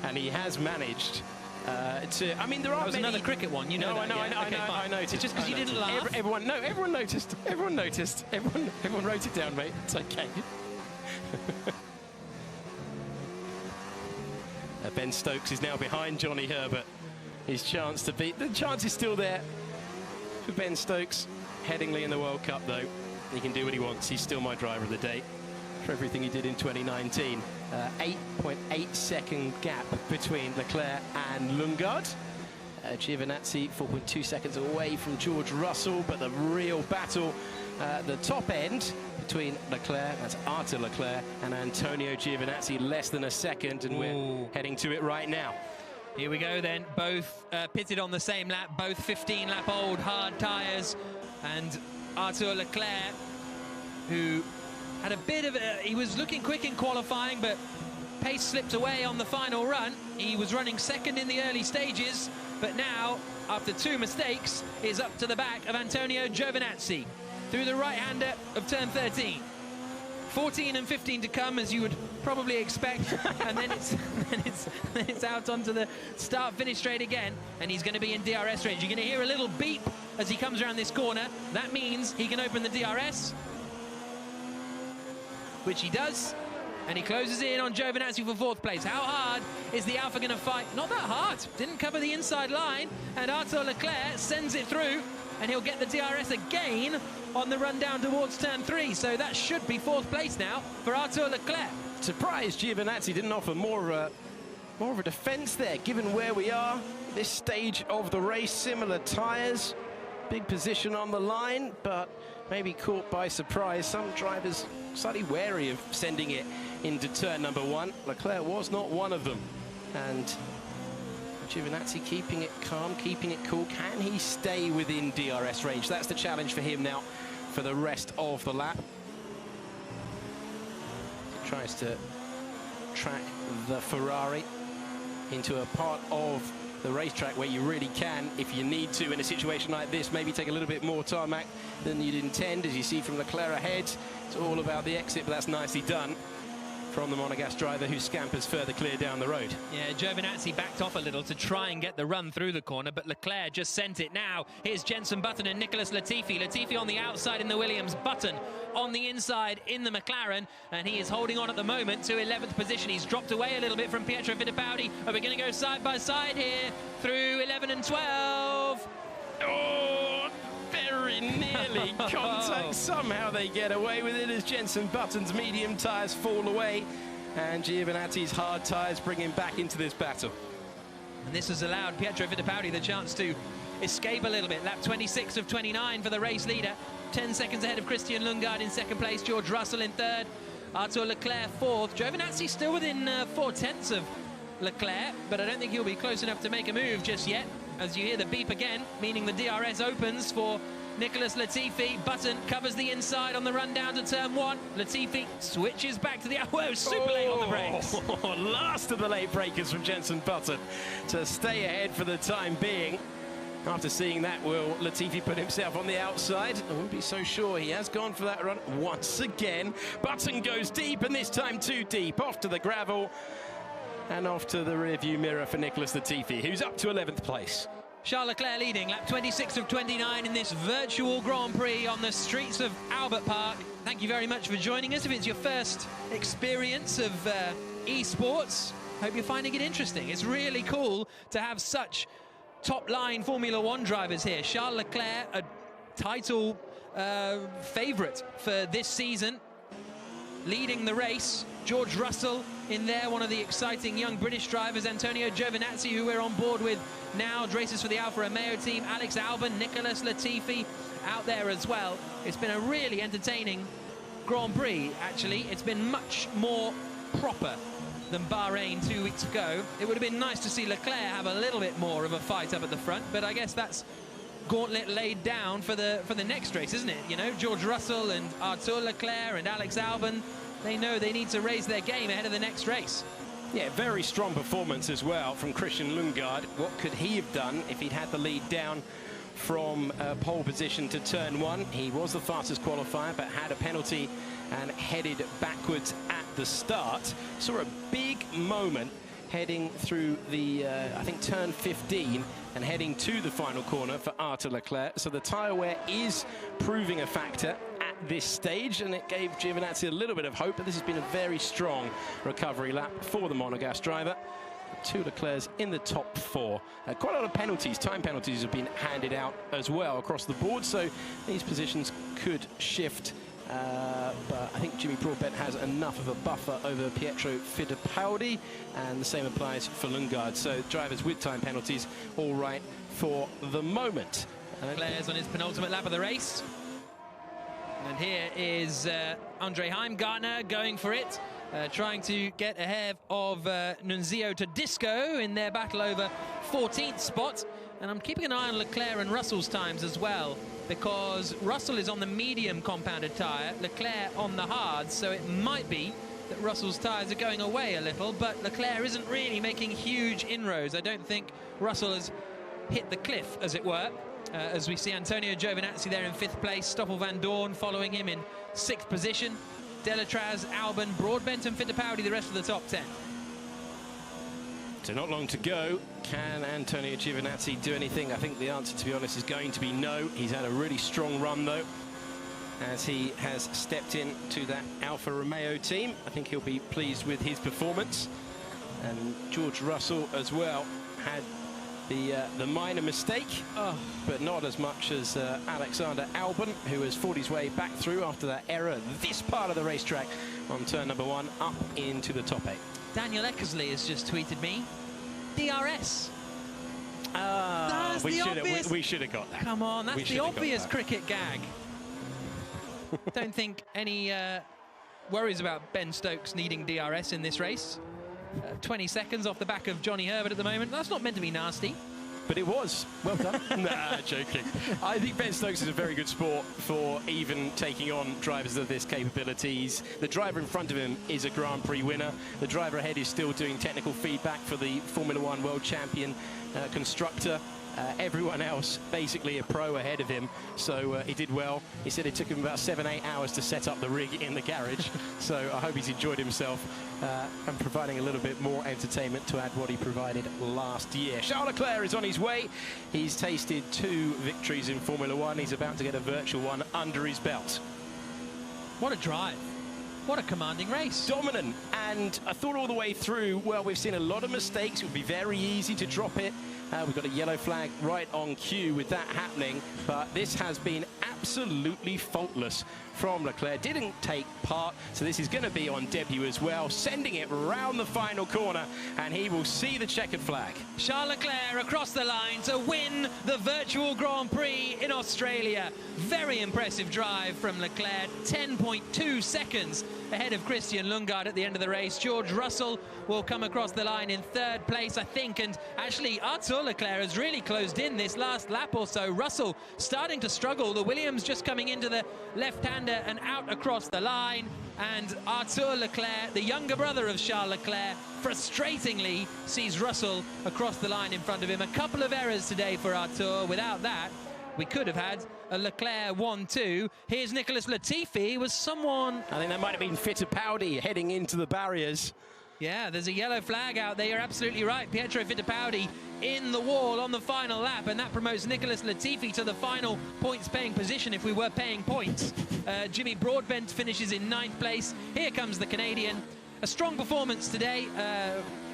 and he has managed I mean, there are many... another cricket one, you know. No, I noticed. It's just because you didn't laugh. Everyone noticed. Everyone noticed. Everyone wrote it down, mate. It's okay. Ben Stokes is now behind Johnny Herbert. His chance to beat. The chance is still there for Ben Stokes. Headingley in the World Cup, though. He can do what he wants. He's still my driver of the day for everything he did in 2019. 8.8 second gap between Leclerc and Lundgaard. Giovinazzi 4.2 seconds away from George Russell, but the real battle at the top end between Leclerc, that's Arthur Leclerc, and Antonio Giovinazzi, less than a second, and we're heading to it right now. Here we go then, both pitted on the same lap, both 15-lap-old hard tyres, and Arthur Leclerc, who had a bit of he was looking quick in qualifying, but pace slipped away on the final run. He was running second in the early stages, but now, after 2 mistakes, is up to the back of Antonio Giovinazzi through the right-hander of turn 13. 14 and 15 to come, as you would probably expect, and then it's out onto the start-finish straight again, and he's going to be in DRS range. You're going to hear a little beep as he comes around this corner. That means he can open the DRS, which he does, and he closes in on Giovinazzi for 4th place. How hard is the Alpha going to fight? Not that hard. Didn't cover the inside line, and Arthur Leclerc sends it through, and he'll get the DRS again on the run down towards turn 3. So that should be 4th place now for Arthur Leclerc. Surprised Giovinazzi didn't offer more of a defence there, given where we are, this stage of the race. Similar tyres, big position on the line, but maybe caught by surprise. Some drivers slightly wary of sending it into turn number 1. Leclerc was not one of them, and Giovinazzi keeping it calm, keeping it cool. Can he stay within DRS range? That's the challenge for him now for the rest of the lap. He tries to track the Ferrari into a part of the racetrack where you really can, if you need to, in a situation like this, maybe take a little bit more tarmac than you'd intend. As you see from Leclerc ahead, it's all about the exit, but that's nicely done from the Monegasque driver, who scampers further clear down the road. Yeah, Giovinazzi backed off a little to try and get the run through the corner, but Leclerc just sent it. Now, here's Jenson Button and Nicholas Latifi. Latifi on the outside in the Williams, Button on the inside in the McLaren, and he is holding on at the moment to 11th position. He's dropped away a little bit from Pietro Fittipaldi. Are we going to go side by side here through 11 and 12? Oh, very nearly contact. Somehow they get away with it as Jenson Button's medium tyres fall away and Giovinazzi's hard tyres bring him back into this battle. And this has allowed Pietro Fittipaldi the chance to escape a little bit. Lap 26 of 29 for the race leader. 10 seconds ahead of Christian Lundgaard in second place. George Russell in third. Arthur Leclerc fourth. Giovinazzi still within 4/10 of Leclerc, but I don't think he'll be close enough to make a move just yet. As you hear the beep again, meaning the DRS opens for Nicholas Latifi. Button covers the inside on the run down to turn 1. Latifi switches back to the... Whoa, super late on the brakes. Last of the late breakers from Jenson Button to stay ahead for the time being. After seeing that, will Latifi put himself on the outside? I wouldn't be so sure. He has gone for that run once again. Button goes deep, and this time too deep. Off to the gravel and off to the rearview mirror for Nicholas Latifi, who's up to 11th place. Charles Leclerc leading, lap 26 of 29 in this virtual Grand Prix on the streets of Albert Park. Thank you very much for joining us. If it's your first experience of esports, hope you're finding it interesting. It's really cool to have such top-line Formula One drivers here. Charles Leclerc, a title favourite for this season, leading the race. George Russell in there, one of the exciting young British drivers. Antonio Giovinazzi, who we're on board with now, races for the Alfa Romeo team. Alex Albon, Nicholas Latifi out there as well. It's been a really entertaining Grand Prix, actually. It's been much more proper than Bahrain 2 weeks ago. It would have been nice to see Leclerc have a little bit more of a fight up at the front, but I guess that's gauntlet laid down for the next race, isn't it? You know, George Russell and Arthur Leclerc and Alex Albon, they know they need to raise their game ahead of the next race. Yeah, very strong performance as well from Christian Lundgaard. What could he have done if he'd had the lead down from pole position to turn 1? He was the fastest qualifier, but had a penalty and headed backwards at the start. Saw a big moment heading through the, I think, turn 15 and heading to the final corner for Arthur Leclerc. So the tyre wear is proving a factor at this stage, and it gave Giovinazzi a little bit of hope, but this has been a very strong recovery lap for the monogas driver. 2 Leclercs in the top 4. Quite a lot of penalties, time penalties have been handed out as well across the board, so these positions could shift. But I think Jimmy Broadbent has enough of a buffer over Pietro Fittipaldi, and the same applies for Lundgaard. So drivers with time penalties all right for the moment. Leclerc's on his penultimate lap of the race. And here is Andre Heimgartner going for it, trying to get ahead of Nunzio Tedesco in their battle over 14th spot. And I'm keeping an eye on Leclerc and Russell's times as well, because Russell is on the medium compounded tyre, Leclerc on the hard, so it might be that Russell's tyres are going away a little, but Leclerc isn't really making huge inroads. I don't think Russell has hit the cliff, as it were, as we see Antonio Giovinazzi there in 5th place, Stoffel Van Dorn following him in 6th position, Delatraz, Albon, Broadbent and Fittipaldi the rest of the top 10. So not long to go. Can Antonio Giovinazzi do anything? I think the answer, to be honest, is going to be no. He's had a really strong run, though, as he has stepped into that Alfa Romeo team. I think he'll be pleased with his performance. And George Russell as well had the minor mistake, but not as much as Alexander Albon, who has fought his way back through after that error this part of the racetrack on turn number 1 up into the top 8. Daniel Eckersley has just tweeted me, DRS. We should have got that. Come on, that's the obvious cricket gag. Don't think any worries about Ben Stokes needing DRS in this race. 20 seconds off the back of Johnny Herbert at the moment. That's not meant to be nasty. But it was. Well done. Nah, joking. I think Ben Stokes is a very good sport for even taking on drivers of this capabilities. The driver in front of him is a Grand Prix winner. The driver ahead is still doing technical feedback for the Formula One World Champion constructor. Everyone else basically a pro ahead of him, so he did well. He said it took him about 7-8 hours to set up the rig in the garage, so I hope he's enjoyed himself and providing a little bit more entertainment to add what he provided last year. Charles Leclerc is on his way. He's tasted 2 victories in Formula One. He's about to get a virtual one under his belt. What a drive. What a commanding race. Dominant. And I thought all the way through, well, we've seen a lot of mistakes. It would be very easy to drop it. We've got a yellow flag right on cue with that happening. But this has been absolutely faultless from Leclerc. Didn't take part, so this is going to be on debut as well, sending it round the final corner, and he will see the checkered flag. Charles Leclerc across the line to win the Virtual Grand Prix in Australia. Very impressive drive from Leclerc, 10.2 seconds ahead of Christian Lundgaard at the end of the race. George Russell will come across the line in third place, I think, and actually Arthur Leclerc has really closed in this last lap or so. Russell starting to struggle, the Williams just coming into the left-hander and out across the line, and Arthur Leclerc, the younger brother of Charles Leclerc, frustratingly sees Russell across the line in front of him. A couple of errors today for Arthur. Without that, we could have had a Leclerc 1-2. Here's Nicholas Latifi, was someone... I think that might have been Fittipaldi heading into the barriers. Yeah, there's a yellow flag out there. You're absolutely right. Pietro Fittipaldi in the wall on the final lap, and that promotes Nicholas Latifi to the final points-paying position if we were paying points. Jimmy Broadbent finishes in 9th place. Here comes the Canadian. A strong performance today.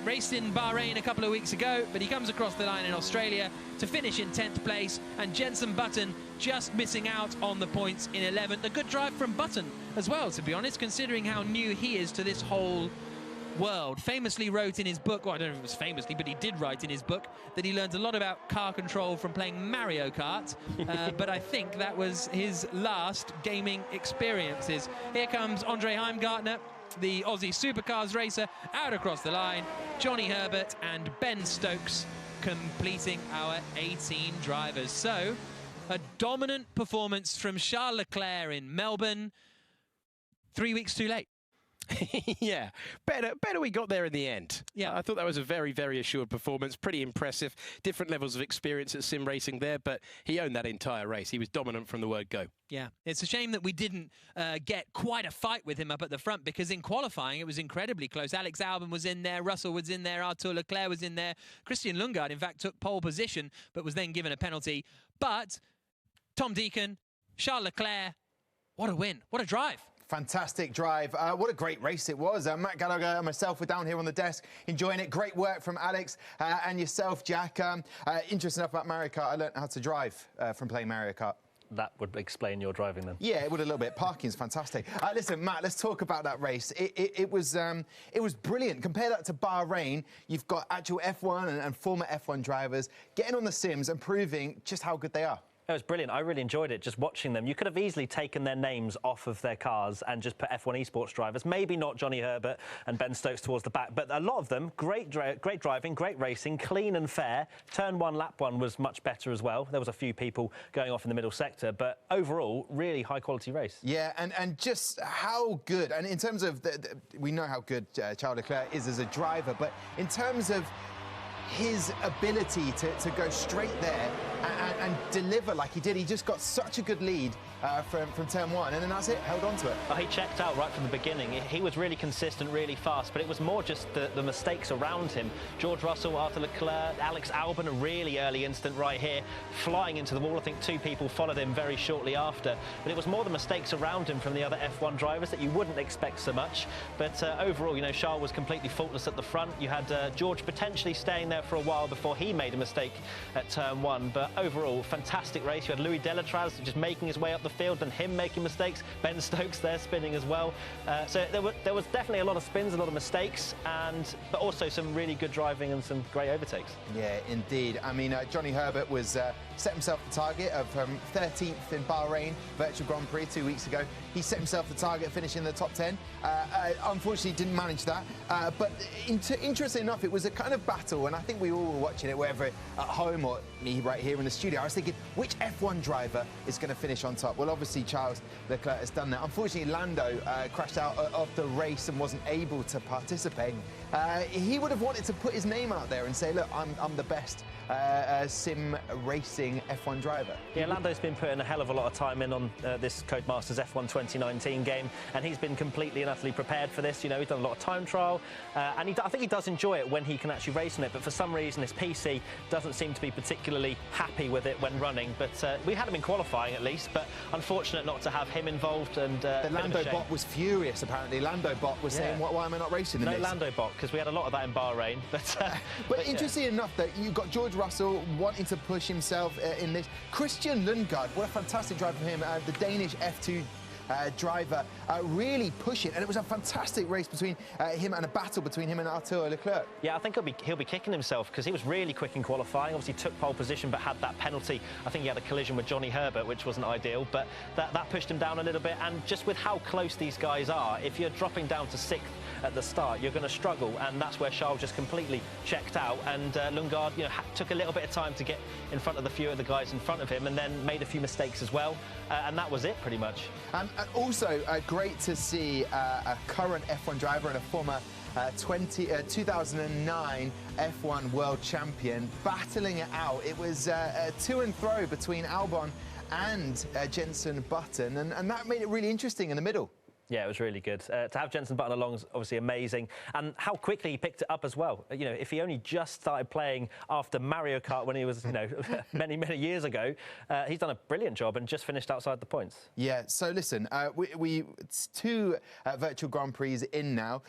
Raced in Bahrain a couple of weeks ago, but he comes across the line in Australia to finish in 10th place, and Jenson Button just missing out on the points in 11th. A good drive from Button as well, to be honest, considering how new he is to this whole world. Famously wrote in his book, well, I don't know if it was famously, but he did write in his book that he learned a lot about car control from playing Mario Kart, but I think that was his last gaming experiences. Here comes Andre Heimgartner, the Aussie Supercars racer, out across the line. Johnny Herbert and Ben Stokes completing our 18 drivers. So, a dominant performance from Charles Leclerc in Melbourne. 3 weeks too late. Yeah, better we got there in the end. Yeah, I thought that was a very, very assured performance. Pretty impressive. Different levels of experience at sim racing there, but he owned that entire race. He was dominant from the word go. Yeah, it's a shame that we didn't get quite a fight with him up at the front, because in qualifying it was incredibly close. Alex Albon was in there, Russell was in there, Arthur Leclerc was in there. Christian Lundgaard, in fact, took pole position, but was then given a penalty. But Tom Deacon, Charles Leclerc, what a win, what a drive. Fantastic drive. What a great race it was. Matt Gallagher and myself were down here on the desk enjoying it. Great work from Alex and yourself, Jack. Interesting enough about Mario Kart, I learned how to drive from playing Mario Kart. That would explain your driving then. Yeah, it would a little bit. Parking's fantastic. Listen, Matt, let's talk about that race. It was brilliant. Compare that to Bahrain. You've got actual F1 and former F1 drivers getting on the sims and proving just how good they are. It was brilliant. I really enjoyed it, just watching them. You could have easily taken their names off of their cars and just put F1 esports drivers. Maybe not Johnny Herbert and Ben Stokes towards the back, but a lot of them, great driving, great racing, clean and fair. Turn 1, lap 1 was much better as well. There was a few people going off in the middle sector, but overall, really high-quality race. Yeah, and just how good, and in terms of, we know how good Charles Leclerc is as a driver, but in terms of his ability to go straight there and deliver like he did. He just got such a good lead from turn 1, and then that's it, held on to it. Oh, he checked out right from the beginning. He was really consistent, really fast, but it was more just the mistakes around him. George Russell, Arthur Leclerc, Alex Albon, a really early instant right here, flying into the wall. I think 2 people followed him very shortly after, but it was more the mistakes around him from the other F1 drivers that you wouldn't expect so much. But overall, you know, Charles was completely faultless at the front. You had George potentially staying there for a while before he made a mistake at turn 1, but overall, fantastic race. You had Louis Delatraz just making his way up the field and him making mistakes. Ben Stokes there spinning as well. So there was definitely a lot of spins, a lot of mistakes, but also some really good driving and some great overtakes. Yeah, indeed. I mean, Johnny Herbert was set himself the target of 13th in Bahrain Virtual Grand Prix 2 weeks ago. He set himself the target of finishing in the top 10. Unfortunately, didn't manage that. But interesting enough, it was a kind of battle, and I think we all were watching it, whether at home or me right here in the studio. I was thinking, which F1 driver is going to finish on top? Well, obviously, Charles Leclerc has done that. Unfortunately, Lando crashed out of the race and wasn't able to participate. He would have wanted to put his name out there and say, look, I'm the best sim racing F1 driver. Yeah, Lando's been putting a hell of a lot of time in on this Codemasters F1 2019 game, and he's been completely and utterly prepared for this. You know, he's done a lot of time trial, and I think he does enjoy it when he can actually race on it, but for some reason his PC doesn't seem to be particularly happy with it when running. But we had him in qualifying at least, but unfortunate not to have him involved. And the Lando bot was furious, apparently. Lando bot was saying, why am I not racing in this? No Lando bot, because we had a lot of that in Bahrain. But interesting enough that you've got George Russell wanting to push himself in this. Christian Lundgaard, what a fantastic drive from him, the Danish F2 driver, really pushing, and it was a fantastic race between him and a battle between him and Arthur Leclerc. Yeah, I think he'll be kicking himself because he was really quick in qualifying. Obviously took pole position but had that penalty. I think he had a collision with Johnny Herbert, which wasn't ideal, but that pushed him down a little bit. And just with how close these guys are, if you're dropping down to 6th at the start, you're going to struggle, and that's where Charles just completely checked out. And Lundgaard, took a little bit of time to get in front of the few of the guys in front of him, and then made a few mistakes as well. And that was it, pretty much. Also, great to see a current F1 driver and a former 2009 F1 world champion battling it out. It was a to and fro between Albon and Jenson Button, and that made it really interesting in the middle. Yeah, it was really good. To have Jenson Button along is obviously amazing. And how quickly he picked it up as well. If he only just started playing after Mario Kart when he was, many, many years ago, he's done a brilliant job and just finished outside the points. Yeah, so listen, it's 2 Virtual Grand Prix in now.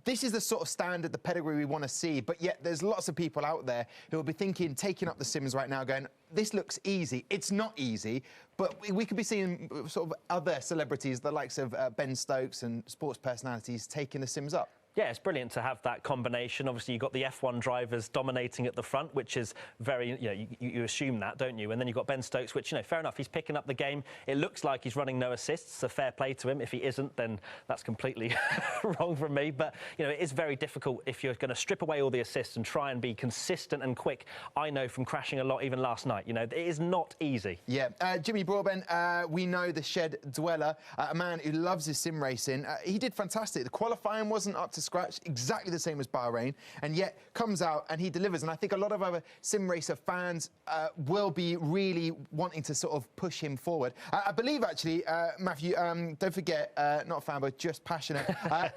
This is the sort of standard, the pedigree we want to see, but yet there's lots of people out there who will be taking up the Sims right now going, this looks easy. It's not easy, but we could be seeing sort of other celebrities, the likes of Ben Stokes and sports personalities, taking the Sims up. Yeah, it's brilliant to have that combination. Obviously, you've got the F1 drivers dominating at the front, which is very, you assume that, don't you? And then you've got Ben Stokes, which, fair enough, he's picking up the game. It looks like he's running no assists, so fair play to him. If he isn't, then that's completely wrong from me. But, it is very difficult if you're going to strip away all the assists and try and be consistent and quick. I know from crashing a lot, even last night, it is not easy. Yeah. Jimmy Broadbent, we know the shed dweller, a man who loves his sim racing. He did fantastic. The qualifying wasn't up to scratch, exactly the same as Bahrain, and yet comes out and he delivers. And I think a lot of other sim racer fans will be really wanting to sort of push him forward. I believe, actually, Matthew, don't forget, not a fan, but just passionate,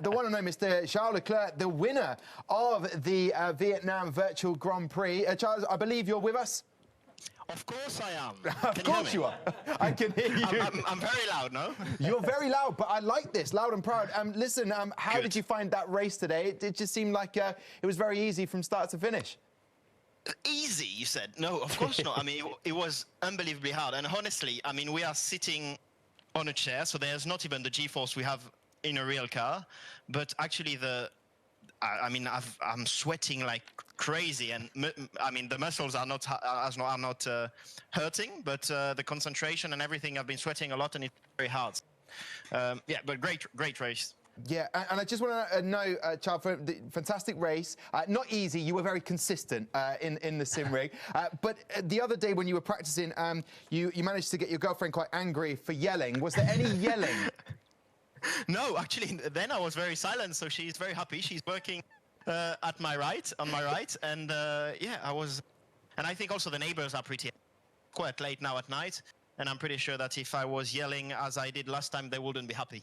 the one and only Mr. Charles Leclerc, the winner of the Vietnam Virtual Grand Prix. Charles, I believe you're with us? Of course I am. Of course you are. I can hear you. I'm very loud, no? You're very loud, but I like this, loud and proud. Listen, how did you find that race today? It just seemed like it was very easy from start to finish. Easy, you said? No, of course not. I mean, it was unbelievably hard. And honestly, I mean, we are sitting on a chair, so there's not even the G-force we have in a real car. But actually, I'm sweating like crazy, and I mean the muscles are not hurting, but the concentration and everything, I've been sweating a lot, and it's very hard. Yeah, but great race. Yeah, and I just want to know, Charles, for the fantastic race. Not easy. You were very consistent in the sim rig. But the other day when you were practicing, you managed to get your girlfriend quite angry for yelling. Was there any yelling? No, actually, then I was very silent, so she's very happy. She's working on my right, and yeah, I was. And I think also the neighbors are quite late now at night, and I'm pretty sure that if I was yelling as I did last time, they wouldn't be happy.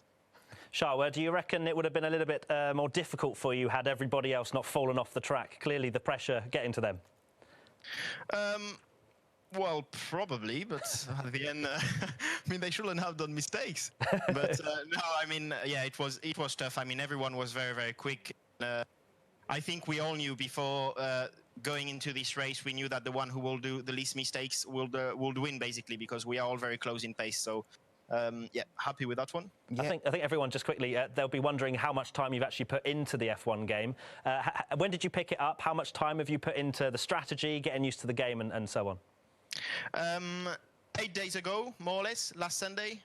Charles, do you reckon it would have been a little bit more difficult for you had everybody else not fallen off the track? Clearly, the pressure getting to them. Well, probably, but at the end, I mean, they shouldn't have done mistakes. But no, I mean, yeah, it was tough. I mean, everyone was very, very quick. I think we all knew before going into this race, we knew that the one who will do the least mistakes would win, basically, because we are all very close in pace. So, yeah, happy with that one. Yeah. I think everyone, just quickly, they'll be wondering how much time you've actually put into the F1 game. When did you pick it up? How much time have you put into the strategy, getting used to the game, and so on? 8 days ago, more or less, last Sunday.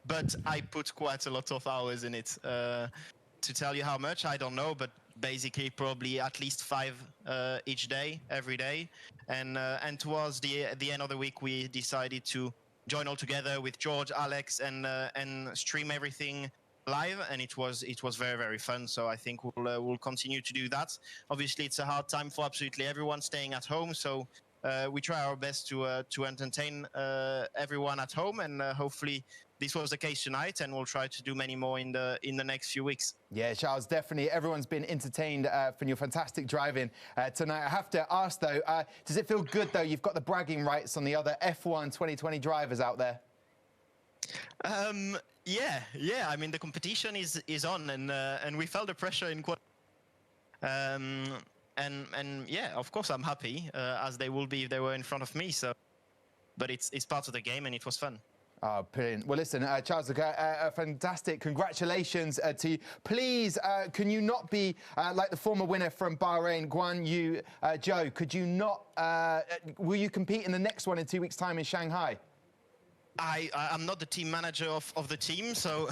But I put quite a lot of hours in it. To tell you how much, I don't know, but basically probably at least 5 each day, every day. And towards the end of the week, we decided to join all together with George, Alex, and stream everything live, and it was very, very fun. So I think we'll continue to do that. Obviously, it's a hard time for absolutely everyone staying at home, so we try our best to entertain everyone at home, and hopefully this was the case tonight, and we'll try to do many more in the next few weeks. Yeah, Charles, definitely. Everyone's been entertained from your fantastic driving tonight. I have to ask, though, does it feel good, though, you've got the bragging rights on the other F1 2020 drivers out there? Yeah. I mean, the competition is on, and we felt the pressure in And yeah, of course I'm happy, as they will be if they were in front of me. So, but it's part of the game, and it was fun. Oh, brilliant. Well, listen, Charles Leclerc, fantastic. Congratulations to you. Please, can you not be like the former winner from Bahrain, Guan Yu Zhou? Could you not, will you compete in the next one in 2 weeks' time in Shanghai? I'm not the team manager of the team, so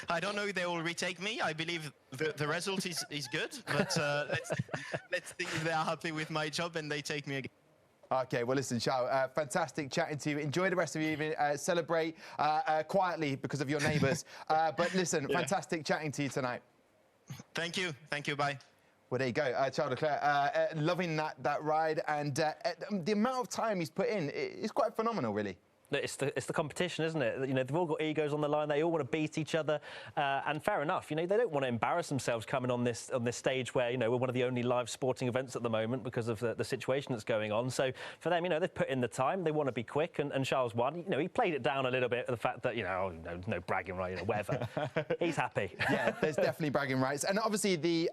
I don't know if they will retake me. I believe the result is good, but let's see if they are happy with my job and they take me again. Okay, well, listen, Charles, fantastic chatting to you. Enjoy the rest of your evening. Celebrate quietly because of your neighbours. But listen, fantastic chatting to you tonight. Thank you. Thank you. Bye. Well, there you go, Charles Leclerc. Loving that ride, and the amount of time he's put in is quite phenomenal, really. It's the competition, isn't it? You know, they've all got egos on the line. They all want to beat each other, and fair enough. You know, they don't want to embarrass themselves coming on this stage where, you know, we're one of the only live sporting events at the moment because of the situation that's going on. So for them, you know, they've put in the time. They want to be quick, and Charles won. You know, he played it down a little bit. The fact that, you know, no bragging right, you know, whatever. He's happy. Yeah, there's definitely bragging rights, and obviously the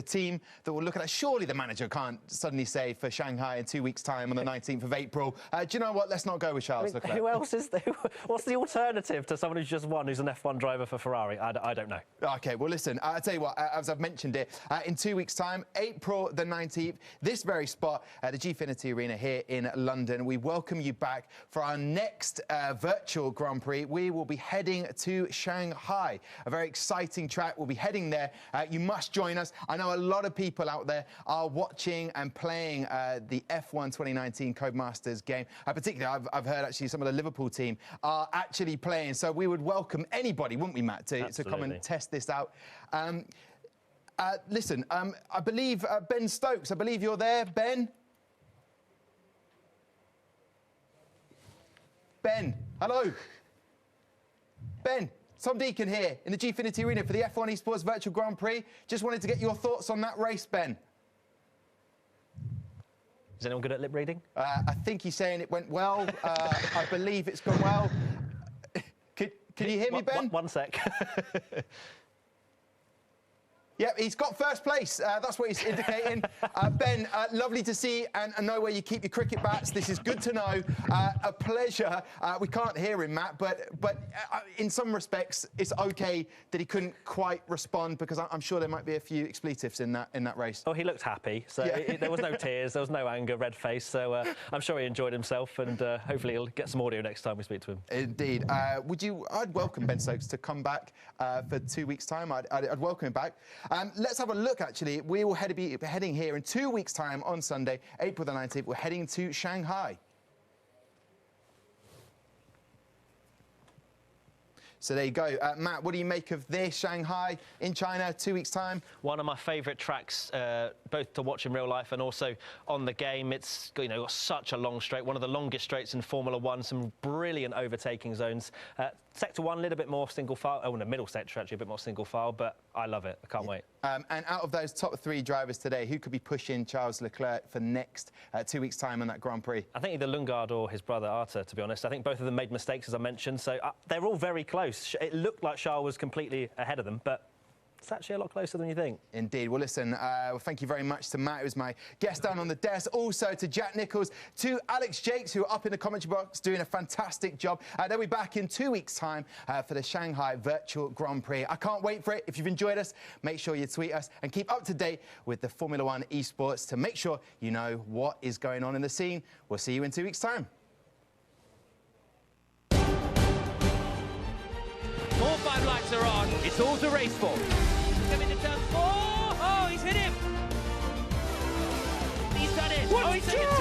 team that will look at that. Surely the manager can't suddenly say for Shanghai in 2 weeks' time on the 19th of April. Do you know what? Let's not go with Charles Leclerc. Who else is there? What's the alternative to someone who's just won, who's an F1 driver for Ferrari? I don't know. OK, well, listen, I'll tell you what, as I've mentioned it, in 2 weeks' time, April the 19th, this very spot at the Giovinazzi Arena here in London, we welcome you back for our next virtual Grand Prix. We will be heading to Shanghai, a very exciting track. We'll be heading there. You must join us. I know a lot of people out there are watching and playing the F1 2019 Codemasters game. Particularly, I've heard actually some of the Liverpool team are actually playing. So we would welcome anybody, wouldn't we, Matt, to come and test this out. Listen, I believe Ben Stokes, I believe you're there, Ben? Ben, hello. Ben, Tom Deacon here in the Giovinazzi Arena for the F1 Esports Virtual Grand Prix. Just wanted to get your thoughts on that race, Ben. Is anyone good at lip reading? I think he's saying it went well. I believe it's gone well. Can you hear me, Ben? One sec. Yep, he's got first place. That's what he's indicating. Ben, lovely to see and know where you keep your cricket bats. This is good to know. A pleasure. We can't hear him, Matt, but in some respects, it's OK that he couldn't quite respond because I'm sure there might be a few expletives in that race. Oh, he looked happy. So yeah. There was no tears, there was no anger, red face. So I'm sure he enjoyed himself, and hopefully he'll get some audio next time we speak to him. Indeed. I'd welcome Ben Stokes to come back for 2 weeks' time. I'd welcome him back. Let's have a look, actually. We will be heading here in 2 weeks' time on Sunday, April the 19th. We're heading to Shanghai. So there you go. Matt, what do you make of this, Shanghai in China, 2 weeks' time? One of my favourite tracks, both to watch in real life and also on the game. It's got such a long straight, one of the longest straights in Formula One, some brilliant overtaking zones. Sector 1, a little bit more single file. Oh, in the middle sector, actually, a bit more single file, but I love it. I can't wait. And out of those top 3 drivers today, who could be pushing Charles Leclerc for next 2 weeks' time on that Grand Prix? I think either Lundgaard or his brother Arthur, to be honest. I think both of them made mistakes, as I mentioned, so they're all very close. It looked like Charles was completely ahead of them, but it's actually a lot closer than you think. Indeed. Well, listen, thank you very much to Matt, who was my guest down on the desk. Also to Jack Nichols, to Alex Jakes, who are up in the commentary box doing a fantastic job. They'll be back in 2 weeks' time for the Shanghai Virtual Grand Prix. I can't wait for it. If you've enjoyed us, make sure you tweet us and keep up to date with the Formula One esports to make sure you know what is going on in the scene. We'll see you in 2 weeks' time. 4-5 lights are on. It's all to race for. Coming to turn 4. Oh, he's hit him. He's done it. Oh, he's done it.